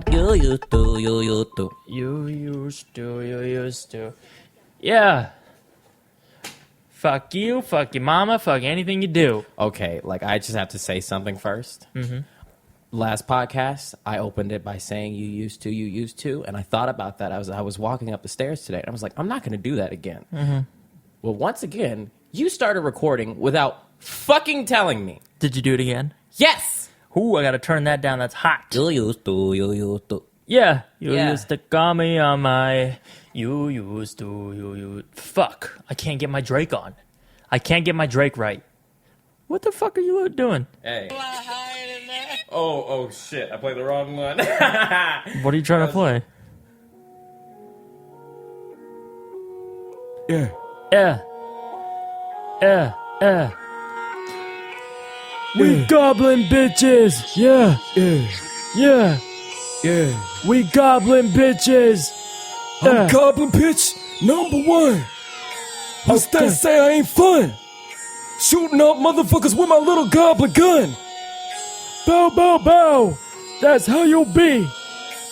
podcast. You used to. Yeah. Fuck you, fuck your mama, fuck anything you do. Okay, like I just have to say something first. Mm-hmm. Last podcast, I opened it by saying you used to, and I thought about that. I was walking up the stairs today, and I was like, I'm not going to do that again. Mm-hmm. Well, once again, you started recording without fucking telling me. Did you do it again? Yes! Ooh, I gotta turn that down, that's hot. You used to. Yeah, you used to call me on my... You used to... Fuck, I can't get my Drake on. I can't get my Drake right. What the fuck are you doing? Hey. Oh shit, I played the wrong one. What are you trying to play? Yeah. We goblin bitches. Yeah. We goblin bitches. I'm goblin bitch #1. What's that say I ain't fun? Shooting up motherfuckers with my little goblin gun. Bow, bow, bow. That's how you'll be.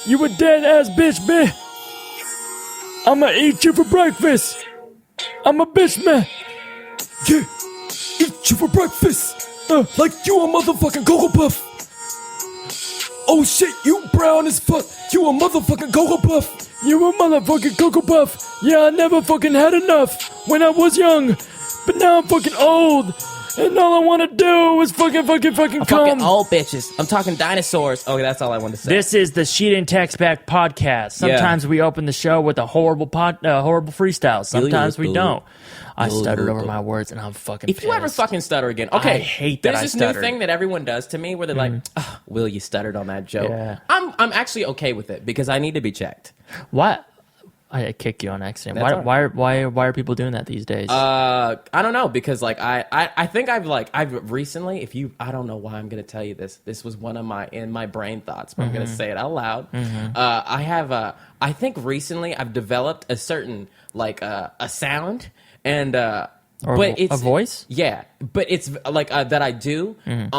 You a dead ass bitch, man. I'ma eat you for breakfast. I'm a bitch, man. Yeah, eat you for breakfast. Like you a motherfucking Cocoa Puff. Oh shit, you brown as fuck. You a motherfucking Cocoa Puff. You a motherfucking Cocoa Puff. Yeah, I never fucking had enough when I was young. But now I'm fucking old. And all I want to do is fucking come. Fucking old bitches. I'm talking dinosaurs. Okay, that's all I want to say. This is the Sheet and Text Back podcast. Sometimes we open the show with a horrible freestyle. Sometimes we don't. I stuttered over my words, and I'm fucking If pissed. you ever fucking stutter again, okay. I hate that There's this new thing that everyone does to me where they're like, oh, Will, you stuttered on that joke. Yeah. I'm actually okay with it because I need to be checked. What? I kicked you on accident. That's Why are people doing that these days? I don't know because like I think I've recently I don't know why I'm gonna tell you this. This was one of my brain thoughts, but I'm gonna say it out loud. I think recently I've developed a certain a sound and but it's a voice. Yeah, but it's like that I do. And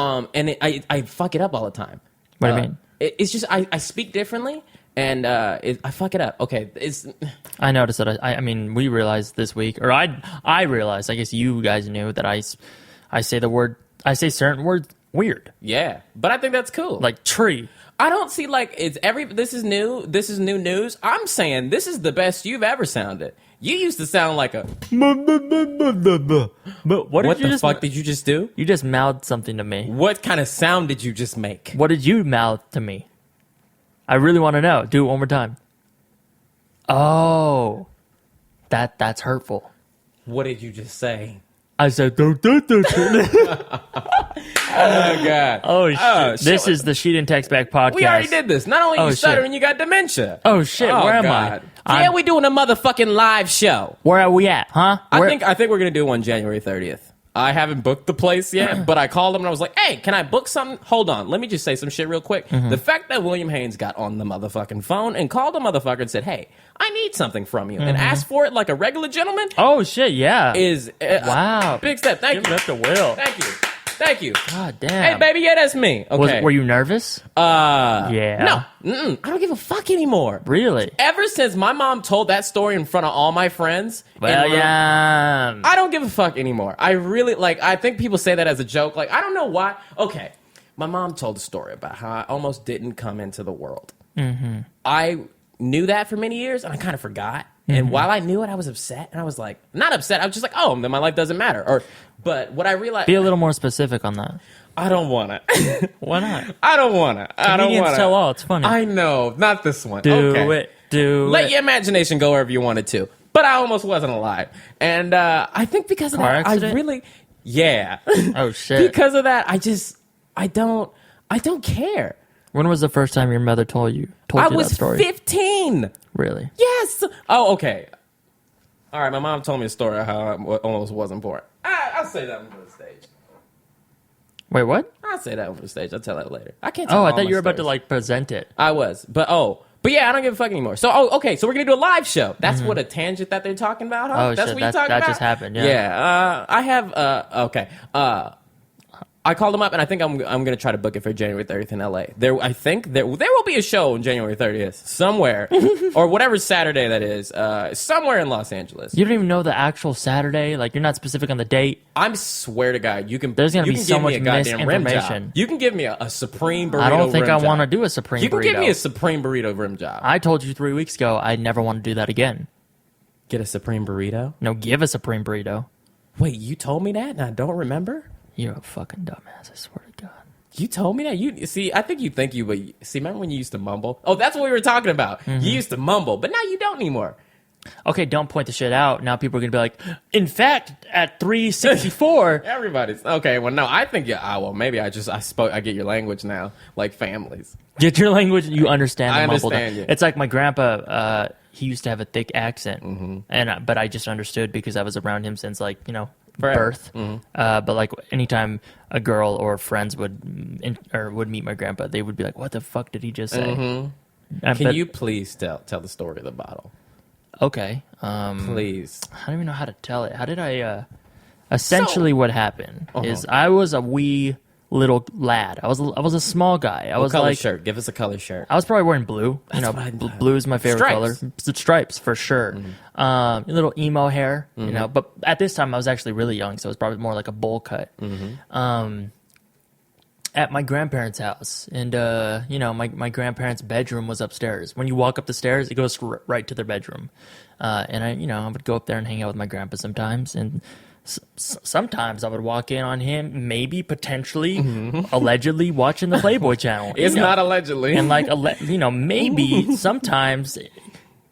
I fuck it up all the time. What do you mean? It's just I speak differently. And I fuck it up. Okay, I noticed that. I mean, we realized this week, or I realized. I guess you guys knew that I say certain words weird. Yeah, but I think that's cool. Like tree. I don't see this is new news. I'm saying this is the best you've ever sounded. You used to sound like a. But what the fuck did you just do? You just mouthed something to me. What kind of sound did you just make? What did you mouth to me? I really want to know. Do it one more time. Oh, that's hurtful. What did you just say? I said, do. Oh, God. Oh, shit. This is the Sheet and Text Back podcast. We already did this. Not only you stuttering, you got dementia. Oh, shit. Where am I? Yeah, we doing a motherfucking live show. Where are we at, huh? I think we're going to do one January 30th. I haven't booked the place yet, but I called him and I was like, hey, can I book something? Hold on. Let me just say some shit real quick. The fact that William Haynes got on the motherfucking phone and called the motherfucker and said, hey, I need something from you, and asked for it like a regular gentleman. Oh, shit, yeah. Is wow. Big step. Thank you. Give it up to Will. Thank you. God damn. Hey, baby, yeah, that's me. Okay. Were you nervous? Yeah. No. I don't give a fuck anymore. Really? Ever since my mom told that story in front of all my friends. William. I don't give a fuck anymore. I really, I think people say that as a joke. I don't know why. Okay. My mom told a story about how I almost didn't come into the world. Mm-hmm. I knew that for many years, and I kind of forgot. And while I knew it, I was upset. And I was like, not upset. I was just like, oh, then my life doesn't matter. But what I realized... Be a little more specific on that. I don't want to. Why not? I don't want to. I don't want to. Tell all. It's funny. I know. Not this one. Do it. Let your imagination go wherever you want it to. But I almost wasn't alive. And I think because of that, accident? I really... Yeah. Oh, shit. Because of that, I don't care. When was the first time your mother told you that story? I was 15. Really? Yes. Oh, okay. All right, my mom told me a story of how I almost wasn't born. I'll say that one for the stage. Wait, what? I'll say that one for the stage. I'll tell that later. I can't. Oh, I thought you were about to present it. I was, but yeah, I don't give a fuck anymore. So, okay, so we're gonna do a live show. That's what a tangent that they're talking about. Huh? Oh, That's shit, what you're talking about. That just happened. Yeah. Yeah. I have. Okay. I called him up, and I think I'm going to try to book it for January 30th in LA. I think there will be a show on January 30th somewhere, or whatever Saturday that is, somewhere in Los Angeles. You don't even know the actual Saturday. Like, you're not specific on the date. I swear to God, there's going to be so much misinformation. You can give me a Supreme burrito. I don't think I want to do a Supreme burrito. You can give me a Supreme burrito rim job. I told you 3 weeks ago I never want to do that again. Get a Supreme burrito? No, give a Supreme burrito. Wait, you told me that and I don't remember? You're a fucking dumbass, I swear to God. You told me that? You see, I think but remember when you used to mumble? Oh, that's what we were talking about. Mm-hmm. You used to mumble, but now you don't anymore. Okay, don't point the shit out. Now people are going to be like, in fact, at 364. Everybody's, okay, well, no, I think, maybe I get your language now, like families. Get your language, you understand the mumble. I understand you. It's like my grandpa, he used to have a thick accent, but I just understood because I was around him since, like, birth. Mm-hmm. But like anytime a girl or friends would meet my grandpa, they would be like, what the fuck did he just say? Mm-hmm. Can you please tell the story of the bottle? Okay. Please. I don't even know how to tell it. How did I essentially what happened is I was a wee little lad. I was a small guy. I was color like shirt. Give us a color shirt. I was probably wearing blue. Blue is my favorite color. Stripes for sure. Mm-hmm. A little emo hair. Mm-hmm. But at this time I was actually really young, so it was probably more like a bowl cut. Mm-hmm. At my grandparents' house, and my grandparents' bedroom was upstairs. When you walk up the stairs, it goes right to their bedroom. And I would go up there and hang out with my grandpa sometimes, and sometimes I would walk in on him, maybe potentially, allegedly watching the Playboy channel. It's not allegedly, and maybe sometimes.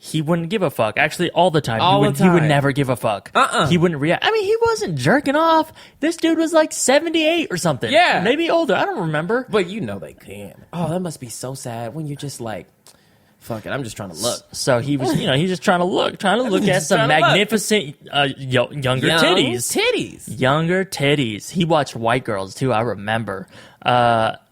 He wouldn't give a fuck. Actually, all the time. He would never give a fuck. He wouldn't react. I mean, he wasn't jerking off. This dude was like 78 or something. Yeah. Maybe older. I don't remember. But they can. Oh, that must be so sad when you're just like, fuck it, I'm just trying to look. So he was, he's just trying to look at some magnificent younger titties. Younger titties. He watched White Girls, too, I remember.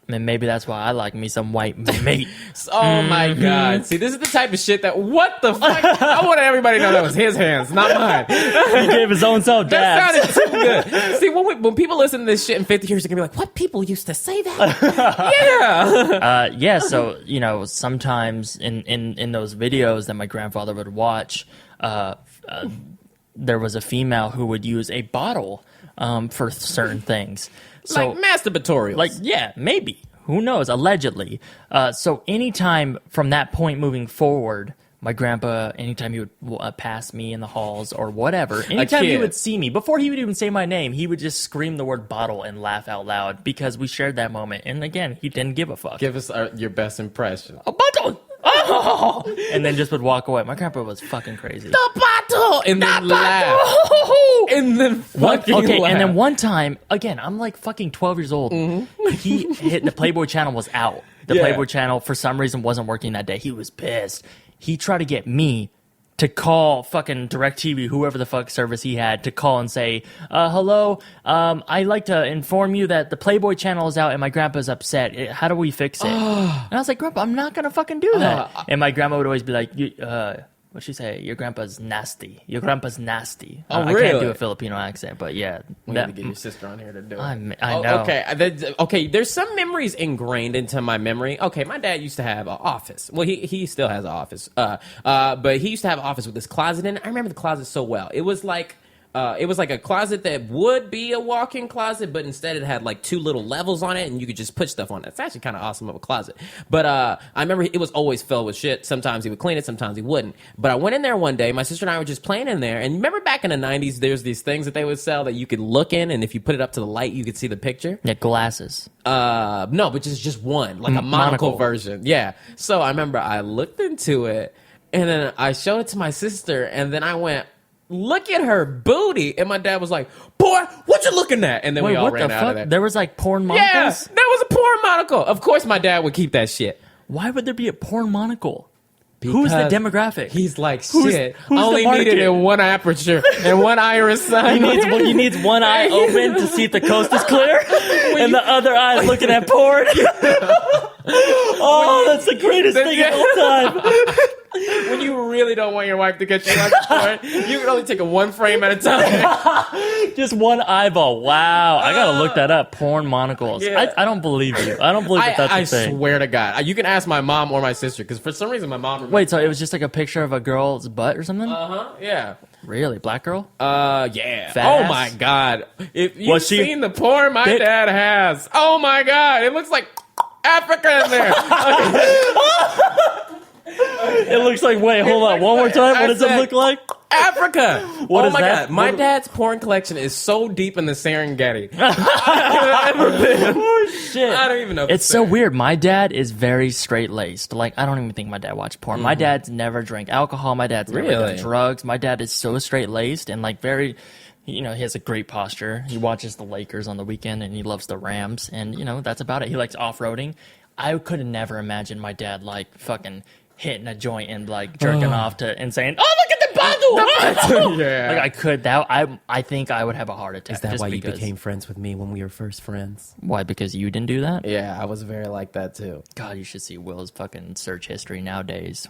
And maybe that's why I like me some white mate. Oh my God. See, this is the type of shit what the fuck? I wanted everybody to know that was his hands, not mine. He gave his own self dabs. That sounded too good. See, when people listen to this shit in 50 years, they're going to be like, what? People used to say that? Yeah. So, sometimes in those videos that my grandfather would watch, there was a female who would use a bottle for certain things. So, like masturbatorials. Like, yeah, maybe. Who knows? Allegedly. So anytime from that point moving forward, my grandpa, anytime he would pass me in the halls or whatever, anytime he would see me, before he would even say my name, he would just scream the word bottle and laugh out loud because we shared that moment. And again, he didn't give a fuck. Give us your best impression. A bottle! Oh! And then just would walk away. My grandpa was fucking crazy. The bottle! And then laugh. And then fucking laugh. And then one time, again, I'm like fucking 12 years old. Mm-hmm. He hit the Playboy channel was out. The Playboy channel, for some reason, wasn't working that day. He was pissed. He tried to get me to call fucking DirecTV, whoever the fuck service he had, to call and say, hello, I'd like to inform you that the Playboy channel is out and my grandpa's upset. How do we fix it? And I was like, Grandpa, I'm not going to fucking do that. And my grandma would always be like, what'd she say? Your grandpa's nasty. Your grandpa's nasty. Oh, really? I can't do a Filipino accent, but yeah. We need to get your sister on here to do it. I know. Okay, there's some memories ingrained into my memory. Okay, my dad used to have an office. Well, he still has an office. But he used to have an office with this closet in it. I remember the closet so well. It was like a closet that would be a walk-in closet, but instead it had like two little levels on it, and you could just put stuff on it. It's actually kind of awesome of a closet. But I remember it was always filled with shit. Sometimes he would clean it, sometimes he wouldn't. But I went in there one day. My sister and I were just playing in there, and remember back in the 90s, there's these things that they would sell that you could look in, and if you put it up to the light, you could see the picture. Yeah, glasses. No, but just one, like a monocle version. Yeah. So I remember I looked into it, and then I showed it to my sister, and then I went, look at her booty. And my dad was like, boy, what you looking at? And then we all ran out of there. There was like porn monocles? Yeah, that was a porn monocle. Of course my dad would keep that shit. Why would there be a porn monocle? Who's the demographic? He's like, shit, I only need it in one aperture and one iris sign. He needs one eye open to see if the coast is clear, and the other eye is looking at porn. Oh, that's the greatest thing of all time. When you really don't want your wife to catch you like porn, you can only take it one frame at a time. Just one eyeball. Wow. I gotta look that up. Porn monocles. Yeah. I don't believe you. I don't believe that's I a thing. swear to God. You can ask my mom or my sister, because for some reason my mom... Wait, so it was just like a picture of a girl's butt or something? Yeah. Really? Black girl? Yeah. Fat Oh ass? my God. If you've Was she seen the porn my thick? dad has, oh my God, it looks like Africa in there. It looks like, wait, hold on. One more time. What does it look like? Africa. What oh is my that? God. My What- dad's porn collection is so deep in the Serengeti. I've ever been. Oh, shit. I don't even know. If It's so there. weird. My dad is very straight-laced. Like, I don't even think my dad watched porn. My dad's never drank alcohol. My dad's never done Really? drugs. My dad is so straight-laced and, like, very... You know, he has a great posture. He watches the Lakers on the weekend, and he loves the Rams. And, you know, that's about it. He likes off-roading. I could have never imagined my dad, like, fucking hitting a joint and, like, jerking off to and saying, "Oh, look at the bundle!" Yeah. Like, I could. I think I would have a heart attack. Is that just why you because. became friends with me when we were first friends? Why? Because you didn't do that? Yeah, I was very like that too. God, you should see Will's fucking search history nowadays.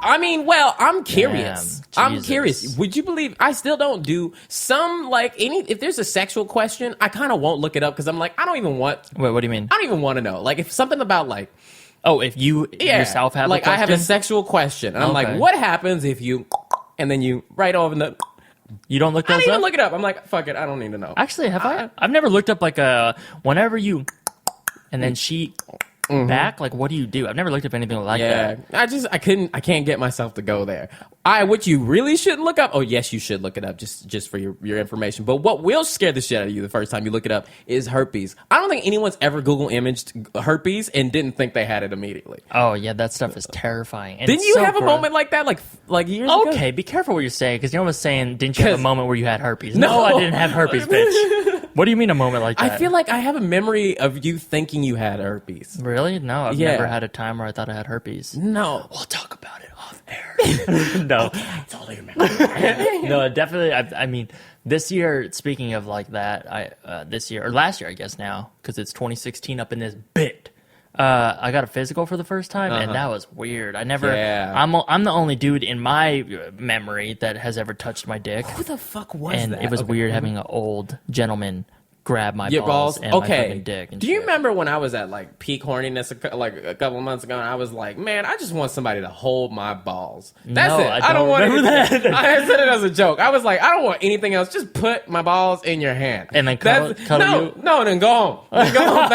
I mean, well, I'm curious. Damn, I'm Jesus. curious. Would you believe I still don't do some, like, if there's a sexual question, I kind of won't look it up because I'm like, I don't even want to know. Like, if something about, like, Oh, if you yourself have like, a I have a question? sexual question. And I'm Okay. like, what happens if you, and then you write over the, You don't look I those don't even up? look it up. I'm like, fuck it, I don't need to know. Actually, have I? I've never looked up like a whenever you and then she back. Like, what do you do? I've never looked up anything like Yeah, that. I can't get myself to go there. What you really shouldn't look up. Oh, yes, you should look it up just for your information. But what will scare the shit out of you the first time you look it up is herpes. I don't think anyone's ever Google imaged herpes and didn't think they had it immediately. Oh yeah, that stuff is terrifying. And Didn't it's you so have a gross. moment like that, like years ago? Okay, be careful what you're saying because you're almost saying, didn't you have a 'Cause- moment where you had herpes? No. No, I didn't have herpes, bitch. What do you mean a moment like that? I feel like I have a memory of you thinking you had herpes. Really? No, I've Yeah. never had a time where I thought I had herpes. No. We'll talk about it off air. No. I totally remember. No, definitely. I mean, this year, speaking of like that, this year, or last year, I guess now, because it's 2016 up in this bit. I got a physical for the first time, and that was weird. I never. Yeah. I'm the only dude in my memory that has ever touched my dick, Who the fuck was and that? it was Okay. weird having an old gentleman grab my Your balls and my okay. fucking dick. And Do you shit. remember when I was at like peak horniness a couple of months ago, and I was like, man, I just want somebody to hold my balls. That's No, it. I don't want remember anything. that. I said it as a joke. I was like, I don't want anything else. Just put my balls in your hand. And then That's- cuddle no, you? no, then go home. Then go home.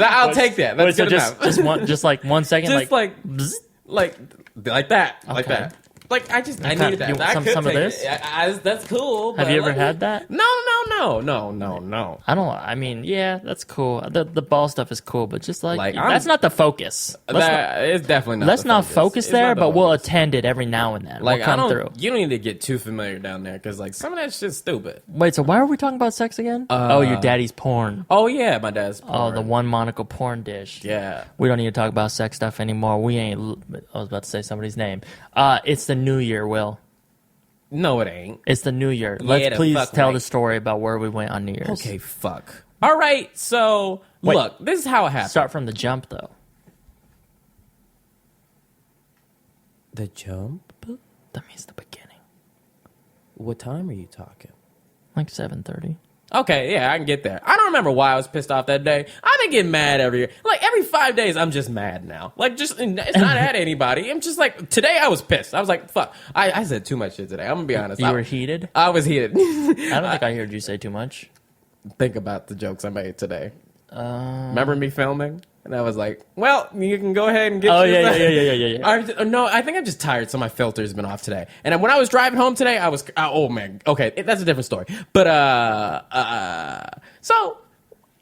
I'll take that. That's Wait, so good enough. just like 1 second, Just like bzz? like that, like Okay. that. Like I kind needed that. you want I some- could some of take this? it. That's cool. Have but, you ever like, had that? No. I don't. I mean, yeah, that's cool. The ball stuff is cool, but just like, Like, that's not the focus. It's definitely not. Let's the not focus It's there, not the but we'll focus. attend it every now and then. Like We'll come I don't. through. You don't need to get too familiar down there because like some of that shit's stupid. Wait, so why are we talking about sex again? Oh, your daddy's porn. Oh yeah, my dad's. Oh, porn. the one monocle porn dish. Yeah. We don't need to talk about sex stuff anymore. We ain't. I was about to say somebody's name. It's the new year, Will. No, it ain't. It's the new year. Yeah, Let's the please fuck tell right. the story about where we went on New Year's. Okay, fuck. All right, so Wait. look, this is how it happened. Start from the jump, though. The jump. That means the beginning. What time are you talking? Like 7:30. Okay, yeah, I can get there. I don't remember why I was pissed off that day. I've been getting mad every year. Like, every 5 days, I'm just mad now. Like, just, it's not at anybody. I'm just like, today I was pissed. I was like, fuck. I said too much shit today. I'm gonna be honest. You were heated? I was heated. I don't think I heard you say too much. Think about the jokes I made today. Remember me filming? And I was like, well, you can go ahead and get Oh, yours. yeah. No, I think I'm just tired, so my filter's been off today. And when I was driving home today, I was, oh man, okay, that's a different story. But, so,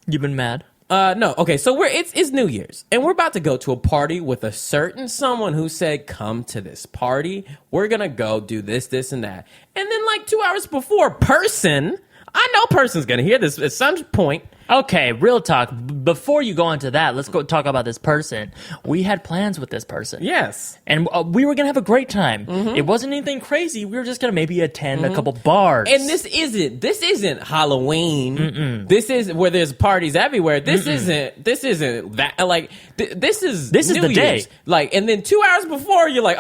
You've been mad? no, okay, so it's New Year's, and we're about to go to a party with a certain someone who said, come to this party, we're gonna go do this, and that. And then like 2 hours before, person, I know a person's gonna hear this at some point. Okay, real talk. Before you go into that, let's go talk about this person. We had plans with this person. Yes. And we were going to have a great time. It wasn't anything crazy. We were just going to maybe attend a couple bars. And this isn't Halloween. This is where there's parties everywhere. This isn't that, like, this is the New Year's. day. Like, and then 2 hours before, you're like,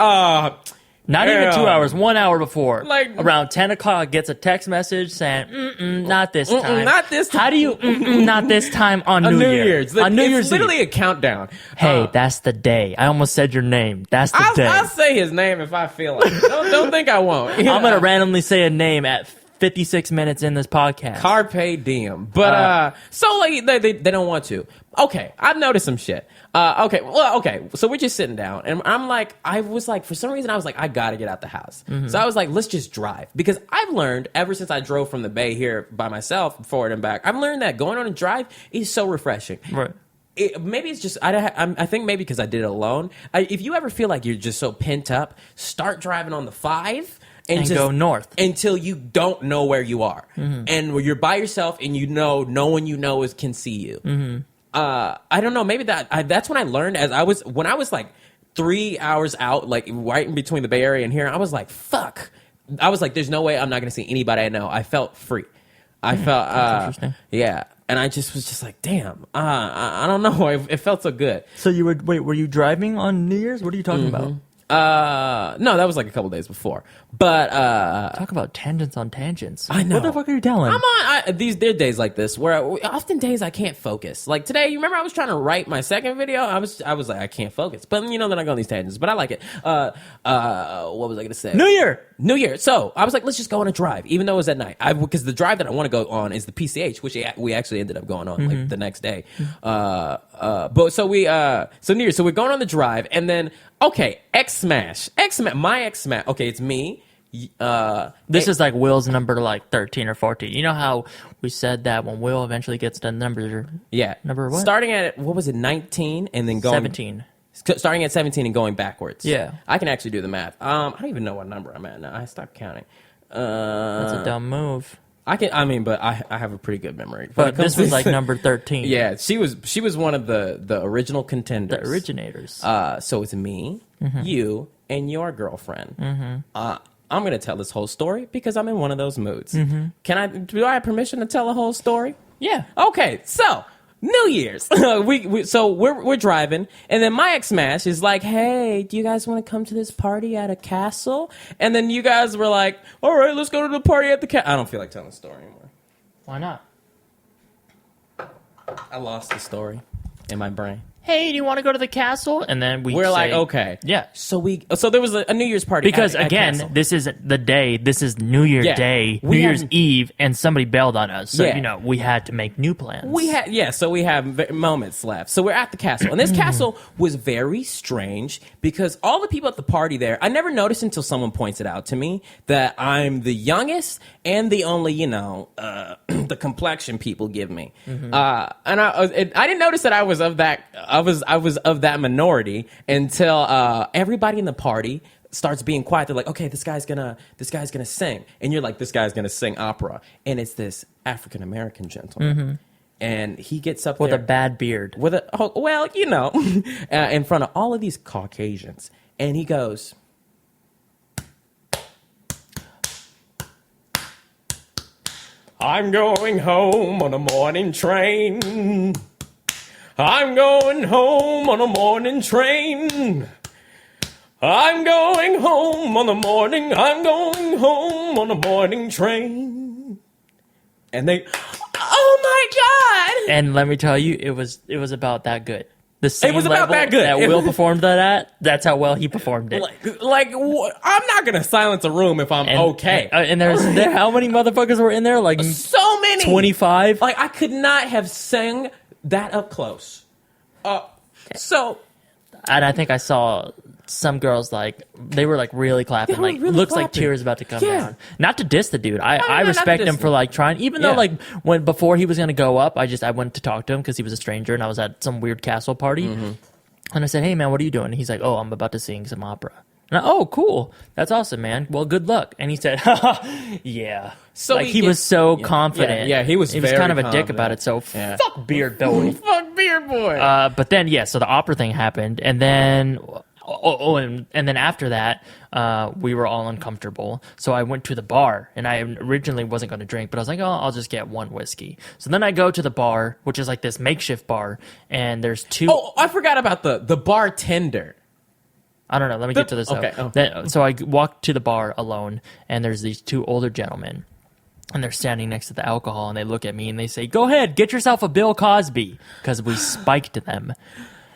Not even 2 hours, 1 hour before. Like, around 10 o'clock, gets a text message saying, not this time. not this time. How do you, not this time on New Year's? Like, On New Year's it's literally Eve. a countdown. Hey, that's the day. I almost said your name. That's the day. I'll say his name if I feel like it. Don't think I won't. I'm going to randomly say a name at 56 minutes in this podcast. Carpe diem. But, so, like, they don't want to. Okay, I've noticed some shit. Okay, so we're just sitting down, and I was like, for some reason, I was like, I gotta get out the house. So I was like, let's just drive. Because I've learned, ever since I drove from the Bay here by myself, forward and back, I've learned that going on a drive is so refreshing. Right. Maybe it's just, I think maybe because I did it alone. If you ever feel like you're just so pent up, start driving on the 5. And just go north until you don't know where you are, and you're by yourself, and no one you know can see you. I don't know. Maybe that's when I learned. When I was like 3 hours out, like right in between the Bay Area and here, I was like, "Fuck!" I was like, "There's no way I'm not going to see anybody I know." I felt free. I felt, yeah, and I just was just like, "Damn!" I don't know. It felt so good. So were you driving on New Year's? What are you talking about? No, that was like a couple days before. But talk about tangents on tangents. I know. What the fuck are you telling? I'm on there are days like this where often days I can't focus. Like today, you remember I was trying to write my second video. I was like, I can't focus. But then I go on these tangents. But I like it. What was I gonna say? New Year. So I was like, let's just go on a drive, even though it was at night. Because the drive that I want to go on is the PCH, which we actually ended up going on like the next day. But so New Year's. So we're going on the drive, and then okay, my X Smash. Okay, it's me. This is like Will's number like 13 or 14. You know how we said that when Will eventually gets to number what? Starting at, what was it, 19 and then going 17. Starting at 17 and going backwards. Yeah. I can actually do the math. I don't even know what number I'm at now. I stopped counting. That's a dumb move. But I have a pretty good memory. But this was like number 13. Yeah, she was one of the original contenders. The originators. So it's me, you, and your girlfriend. I'm going to tell this whole story because I'm in one of those moods. Do I have permission to tell a whole story? Yeah. Okay, so New Year's. we're driving, and then my ex-mash is like, hey, do you guys want to come to this party at a castle? And then you guys were like, all right, let's go to the party at the castle. I don't feel like telling the story anymore. Why not? I lost the story in my brain. Hey, do you want to go to the castle? And then we're like, okay. Yeah. So there was a New Year's party. Because at again, castle. this is the day. This is New Year's Day, New Year's Eve, and somebody bailed on us. So, we had to make new plans. So we have moments left. So we're at the castle. And this castle was very strange because all the people at the party there, I never noticed until someone points it out to me that I'm the youngest and the only, the complexion people give me. And I didn't notice that I was of that. I was of that minority until everybody in the party starts being quiet. They're like, okay, this guy's gonna sing, and you're like, this guy's gonna sing opera, and it's this African American gentleman, and he gets up with there a bad beard, in front of all of these Caucasians, and he goes, I'm going home on a morning train. I'm going home on a morning train. I'm going home on the morning. I'm going home on a morning train. And they, oh my God! And let me tell you, it was about that good. The same it was about level that good. That Will performed that at. That's how well he performed it. I'm not gonna silence a room if I'm okay. And there, how many motherfuckers were in there? Like so many. 25. Like I could not have sang that up close. And I think I saw some girls they were really clapping. Really looks clapping. like tears about to come down. Not to diss the dude. I not respect to diss him for trying. Even though before he was gonna go up, I went to talk to him because he was a stranger and I was at some weird castle party. And I said, hey man, what are you doing? And he's like, oh, I'm about to sing some opera. And Oh, cool. That's awesome, man. Well, good luck. And he said, yeah. So like he was so confident. Yeah, he was He was very kind of a dick confident. about it. So Yeah. fuck Beard Boy. Fuck Beard Boy. But then, so the opera thing happened, and then, and then after that, we were all uncomfortable. So I went to the bar, and I originally wasn't going to drink, but I was like, oh, I'll just get one whiskey. So then I go to the bar, which is like this makeshift bar, and there's two. Oh, I forgot about the bartender. I don't know. Let me get to this. Okay. Though. So I walked to the bar alone, and there's these two older gentlemen. And they're standing next to the alcohol, and they look at me, and they say, go ahead, get yourself a Bill Cosby, because we spiked them.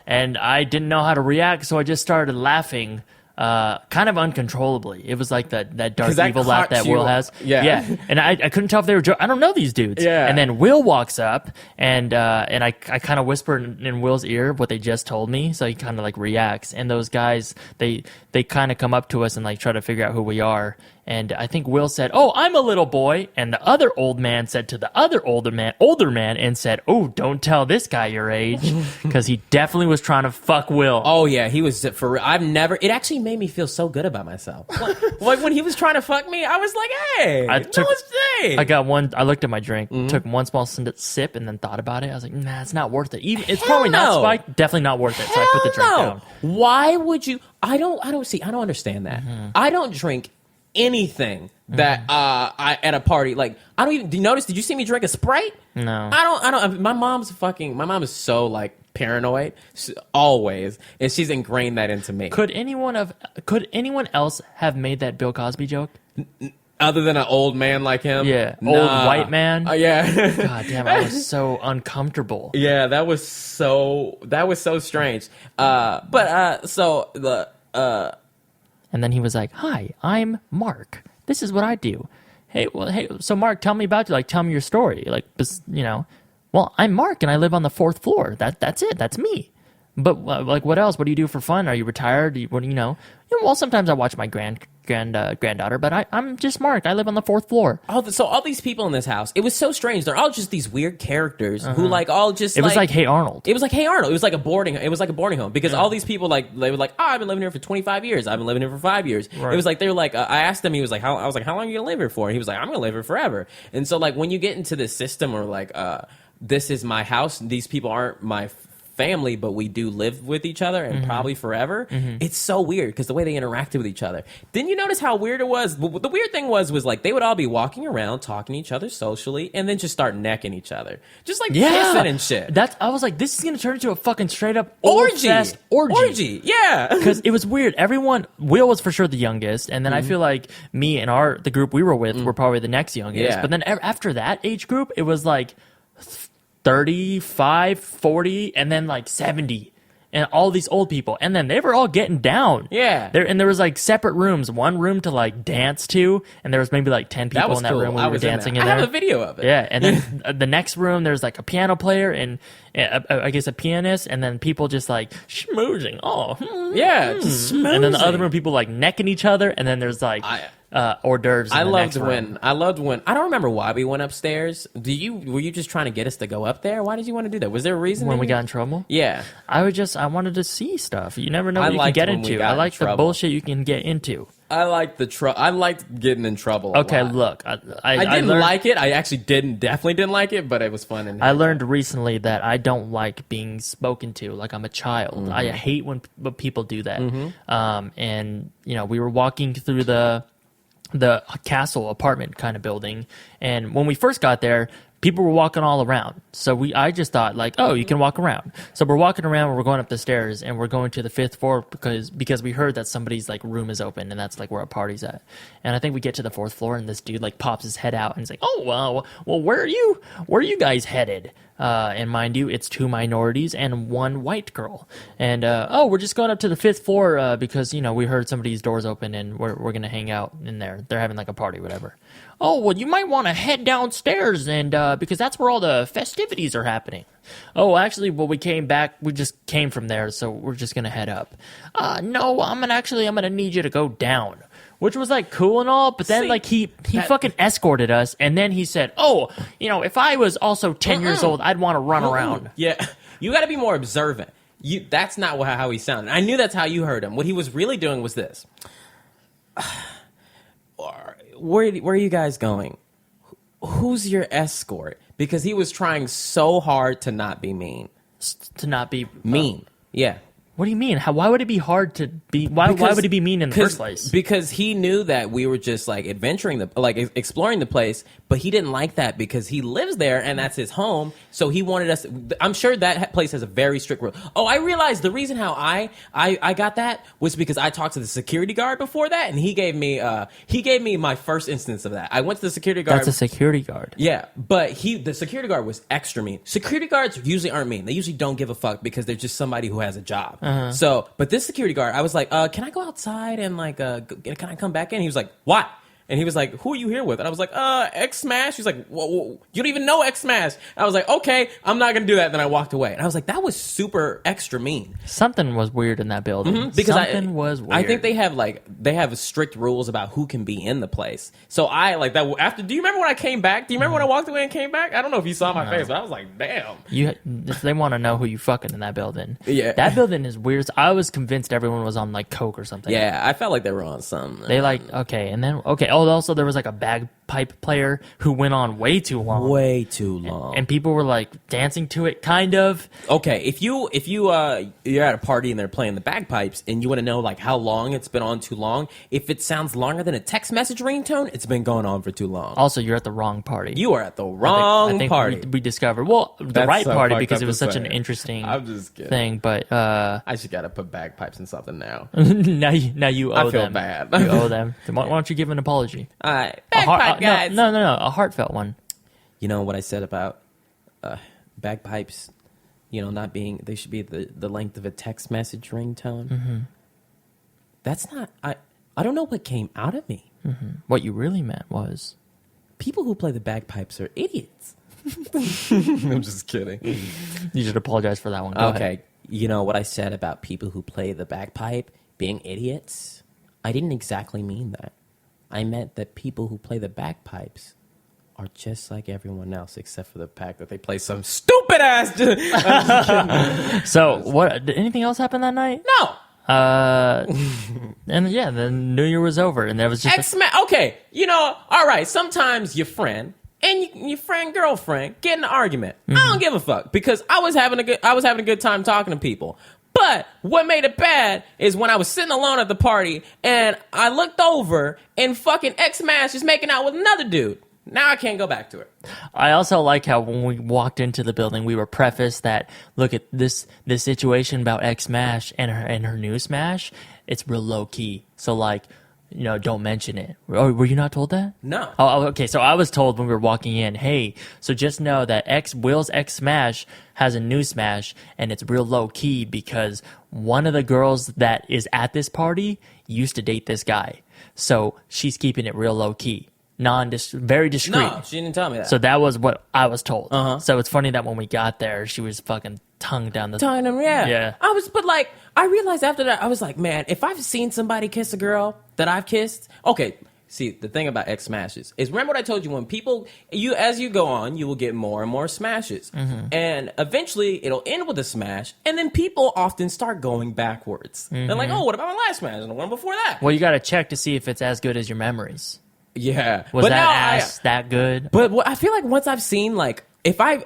And I didn't know how to react, so I just started laughing kind of uncontrollably. It was like that dark that evil laugh caught that you- Will has. Yeah. And I couldn't tell if they were joking. I don't know these dudes. Yeah. And then Will walks up, and I kind of whispered in Will's ear what they just told me, so he kind of like reacts. And those guys, they kind of come up to us and like try to figure out who we are. And I think Will said, "Oh, I'm a little boy," and the other old man said to the other older man, and said, "Oh, don't tell this guy your age," because he definitely was trying to fuck Will. Oh yeah, he was for real. I've never. It actually made me feel so good about myself. Like when he was trying to fuck me, I was like, "Hey, I took- namaste." I got one. I looked at my drink, took one small sip, and then thought about it. I was like, "Nah, it's not worth it. Even it's Hell probably not no. spiked. Definitely not worth it." So I put the drink Hell down. no. Why would you? I don't understand that. I don't drink anything that I at a party. Like I don't even. Did you see me drink a Sprite? No. I don't. My mom is so like paranoid always, and she's ingrained that into me. Could anyone else have made that Bill Cosby joke? Other than an old man like him, Yeah, Nah. old white man. Yeah. God damn, I was so uncomfortable. Yeah, that was so strange. And then he was like, "Hi, I'm Mark. This is what I do. Hey, so Mark, tell me about you. Like, tell me your story. Like, well, I'm Mark and I live on the 4th floor. That's it. That's me. But like, what else? What do you do for fun? Are you retired? Well, sometimes I watch my granddaughter, but I'm just Mark. I live on the 4th floor. So all these people in this house, it was so strange. They're all just these weird characters who like all just. It was like Hey Arnold. It was like Hey Arnold. It was like a boarding home because all these people like they were like, oh, I've been living here for 25 years. I've been living here for 5 years. Right. It was like they were like I asked him. He was like, I was like, how long are you gonna live here for? And he was like, I'm gonna live here forever. And so like when you get into this system or like this is my house. These people aren't my family, but we do live with each other and probably forever. It's so weird because the way they interacted with each other. Didn't you notice how weird it was? The weird thing was like they would all be walking around talking to each other socially and then just start necking each other, just like kissing and shit. I was like, this is gonna turn into a fucking straight up orgy. orgy. Yeah. Because it was weird. Will was for sure the youngest, and then I feel like me and the group we were with were probably the next youngest. Yeah. But then after that age group, it was like 35, 40, and then like 70. And all these old people. And then they were all getting down. Yeah. And there was like separate rooms. One room to like dance to. And there was maybe like 10 people in that room when we were dancing in there. I have a video of it. Yeah. And then the next room, there's like a piano player and I guess a pianist. And then people just like schmoozing. Yeah. Just And then the other schmoozing. room, people like necking each other. And then there's like hors d'oeuvres. I loved when I don't remember why we went upstairs. Were you just trying to get us to go up there? Why did you want to do that? Was there a reason? When we got in trouble? Yeah. I wanted to see stuff. You never know what you can liked get when we into. got I in like the trouble. bullshit you can get into. I liked getting in trouble. a Okay, lot. look. I I didn't learned, like it. I actually definitely didn't like it, but it was fun. And I learned recently that I don't like being spoken to like I'm a child. Mm-hmm. I hate when people do that. And we were walking through the castle apartment kind of building, and when we first got there, people were walking all around. So I just thought like, oh, you can walk around. So we're walking around, we're going up the stairs, and we're going to the 5th floor because we heard that somebody's like room is open, and that's like where our party's at. And I think we get to the 4th floor, and this dude like pops his head out and he's like, oh well, where are you guys headed? And mind you, it's 2 minorities and 1 white girl. And we're just going up to the 5th floor because we heard somebody's doors open and we're gonna hang out in there. They're having like a party, whatever. Oh well, you might want to head downstairs and because that's where all the festivities are happening. Oh, actually, well, we came back. We just came from there, so we're just gonna head up. No, I'm gonna need you to go down. Which was like cool and all, but then like he fucking escorted us, and then he said, "Oh, if I was also 10 years old, I'd want to run around." Yeah, you got to be more observant. That's not how he sounded. I knew that's how you heard him. What he was really doing was this. Where are you guys going? Who's your escort? Because he was trying so hard to not be mean. To not be mean. Yeah. What do you mean? Why would it be hard to be? Why would he be mean in the first place? Because he knew that we were just like exploring the place, but he didn't like that because he lives there and that's his home. So he wanted us. I'm sure that place has a very strict rule. Oh, I realized the reason how I got that was because I talked to the security guard before that, and he gave me my first instance of that. I went to the security guard. That's a security guard. Yeah, but the security guard was extra mean. Security guards usually aren't mean. They usually don't give a fuck because they're just somebody who has a job. So, but this security guard, I was like, can I go outside and can I come back in? He was like, what? And he was like, who are you here with? And I was like, X Smash. He's like, whoa, you don't even know X Smash. I was like, okay, I'm not going to do that. Then I walked away. And I was like, that was super extra mean. Something was weird in that building. Because something was weird. I think they have strict rules about who can be in the place. So I like that after, do you remember when I came back? Do you remember when I walked away and came back? I don't know if you saw my face, but I was like, damn. They want to know who you fucking in that building. Yeah. That building is weird. I was convinced everyone was on like coke or something. Yeah, I felt like they were on something. They also there was like a bagpipe player who went on way too long. Way too long. And people were like dancing to it, kind of. Okay, if you're at a party and they're playing the bagpipes and you want to know like how long it's been on too long, if it sounds longer than a text message ringtone, it's been going on for too long. Also, you're at the wrong party. You are at the wrong party. We discovered the right so party because up it was to such say. an interesting I'm just kidding. thing. But I just gotta put bagpipes in something now. now you owe them. I feel bad. You owe them. Why don't you give an apology? All right, bagpipe guys. No, a heartfelt one. You know what I said about bagpipes? You know, not being, they should be the length of a text message ringtone. Mm-hmm. That's not. I don't know what came out of me. Mm-hmm. What you really meant was people who play the bagpipes are idiots. I'm just kidding. You should apologize for that one. Go ahead. You know what I said about people who play the bagpipe being idiots? I didn't exactly mean that. I meant that people who play the bagpipes are just like everyone else, except for the fact that they play some stupid ass. So, what? Did anything else happen that night? No. And yeah, then New Year was over, and there was just Okay, you know, all right. Sometimes your friend and your friend girlfriend get in an argument. I don't give a fuck because I was having a good time talking to people. But what made it bad is when I was sitting alone at the party and I looked over and fucking X-Mash is making out with another dude. Now I can't go back to it. I also like how when we walked into the building, we were prefaced that, look at this situation about X-Mash and her new Smash, it's real low key. So like, you know, don't mention it. Oh, were you not told that? No. Oh, okay. So I was told when we were walking in, hey, so just know that Will's X Smash has a new Smash, and it's real low key because one of the girls that is at this party used to date this guy. So she's keeping it real low key. Very discreet. No, she didn't tell me that. So that was what I was told. So it's funny that when we got there, she was fucking tongue down the... Telling him, yeah. Yeah. I realized after that, I was like, man, if I've seen somebody kiss a girl that I've kissed, okay, see, the thing about X Smashes is, remember what I told you, when people, as you go on, you will get more and more smashes. And eventually, it'll end with a smash, and then people often start going backwards. They're like, oh, what about my last smash and the one before that? Well, you got to check to see if it's as good as your memories. Yeah. Was but that ass that good? But I feel like once I've seen, like, if I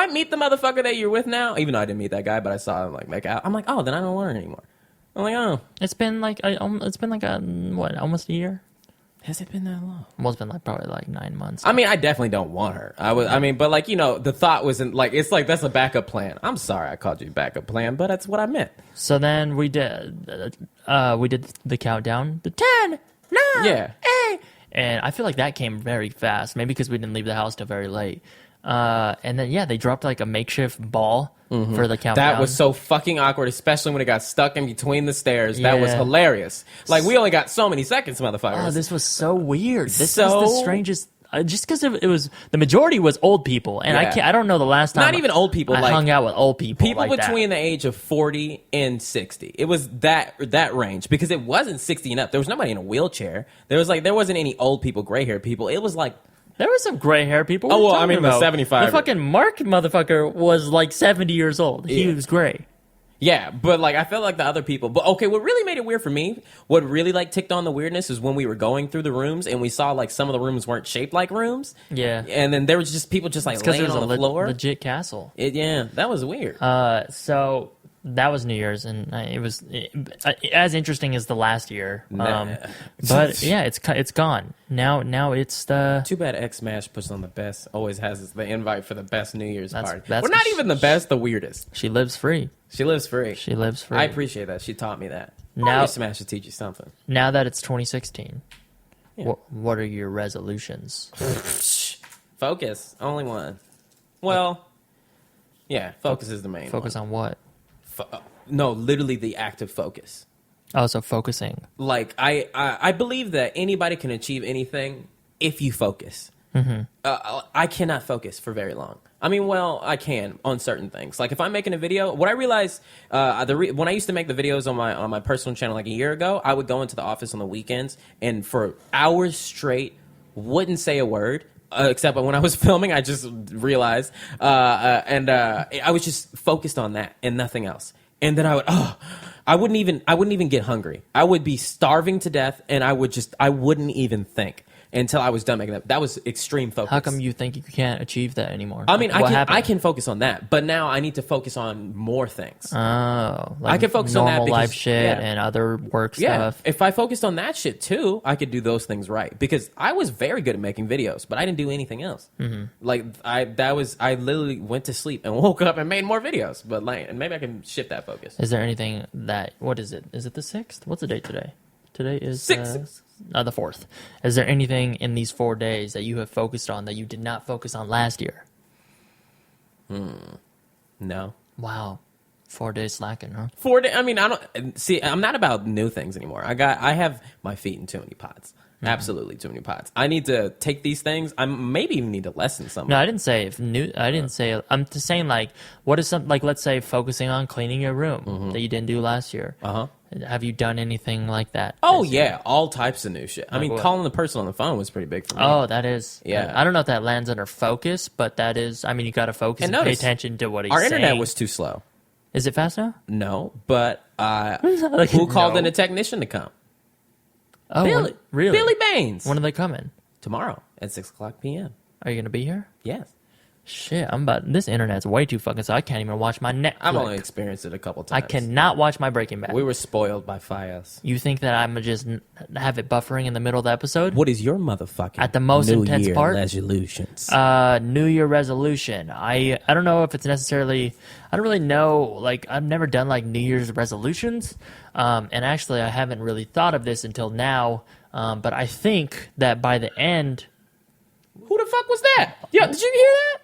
meet the motherfucker that you're with now, even though I didn't meet that guy, but I saw him like make out, I'm like, oh, then I don't want her anymore. I'm like, oh, it's been like almost a year. Has it been that long? Well, it's been like probably like 9 months. I mean, I definitely don't want her. But like, you know, the thought wasn't like, it's like that's a backup plan. I'm sorry I called you backup plan, but that's what I meant. So then we did the countdown, the 10, 9, yeah, 8, and I feel like that came very fast. Maybe because we didn't leave the house till very late. And then they dropped like a makeshift ball for the countdown. That was so fucking awkward, especially when it got stuck in between the stairs. That was hilarious. Like, we only got so many seconds, motherfuckers. Oh, this was so weird. This was the strangest. Just because it was the majority was old people, and I don't know the last time. Not even old people. I like, hung out with old people. People like between the age of 40 and 60. It was that range because it wasn't 60 and up. There was nobody in a wheelchair. There wasn't any old people, gray haired people. It was like. There were some gray hair people. Oh, well, I mean, the 75. The fucking Mark motherfucker was like 70 years old. He was gray. Yeah, but like I felt like the other people. But okay, what really made it weird for me, what really like ticked on the weirdness is when we were going through the rooms and we saw like some of the rooms weren't shaped like rooms. Yeah. And then there was just people just like laying on the floor. Legit castle. Yeah, that was weird. So that was New Year's, and it was as interesting as the last year. But yeah, it's gone now. It's the Too bad X Smash puts on the best. Always has the invite for the best New Year's party. that's Well, not even the best, the weirdest. she lives free. She lives free. She lives free. I appreciate that. She taught me that. Now- Smash should teach you something. Now that it's 2016, Yeah. what are your resolutions? Focus. Only one. Well, yeah, focus is the main Focus one. on what? No, literally the act of focus. Oh, so focusing. Like, I believe that anybody can achieve anything if you focus. Mm-hmm. I cannot focus for very long. I mean, well, I can on certain things. Like if I'm making a video, what I realized when I used to make the videos on my personal channel like a year ago, I would go into the office on the weekends and for hours straight wouldn't say a word. Except when I was filming, I just realized, and I was just focused on that and nothing else. And then I wouldn't even get hungry. I would be starving to death, and I wouldn't even think until I was done making that. That was extreme focus. How come you think you can't achieve that anymore? I mean, What happened? I can focus on that, but now I need to focus on more things. Oh, like I can focus on that normal because- life shit yeah. and other work Yeah, stuff. if I focused on that shit too, I could do those things right. Because I was very good at making videos, but I didn't do anything else. Mm-hmm. Like I literally went to sleep and woke up and made more videos. But like, and maybe I can shift that focus. Is there anything that? What is it? Is it the 6th? What's the date today? Today is The 4th. Is there anything in these 4 days that you have focused on that you did not focus on last year? No. Wow, 4 days slacking, huh? 4 days. I mean, I don't see. I'm not about new things anymore. I have my feet in too many pots. Mm-hmm. Absolutely too many pots. I need to take these things. I maybe even need to lessen some. No, I didn't say if new. I didn't say. I'm just saying like, what is some like? Let's say focusing on cleaning your room that you didn't do last year. Uh-huh. Have you done anything like that? Oh this year? yeah, all types of new shit. I mean, what? calling the person on the phone was pretty big for me. Oh, that is. Yeah. I don't know if that lands under focus, but that is. I mean, you got to focus and pay notice, attention to what he's Our saying. internet was too slow. Is it fast now? No, but Like, who called no. in a technician to come? Oh, Billy. really? Billy Baines. When are they coming? Tomorrow at 6:00 p.m. Are you gonna be here? Yes. Shit, I'm about. This internet's way too fucking. So I can't even watch my Netflix. I've only experienced it a couple I times. cannot watch my Breaking Bad. We were spoiled by Fios. You think that I'm gonna just have it buffering in the middle of the episode? What is your motherfucking At the most New intense Year part? resolutions? New Year resolution. I don't know if it's necessarily. I don't really know. Like I've never done like New Year's resolutions, and actually I haven't really thought of this until now. But I think that by the end, Who the fuck was that? Yeah, did you hear that?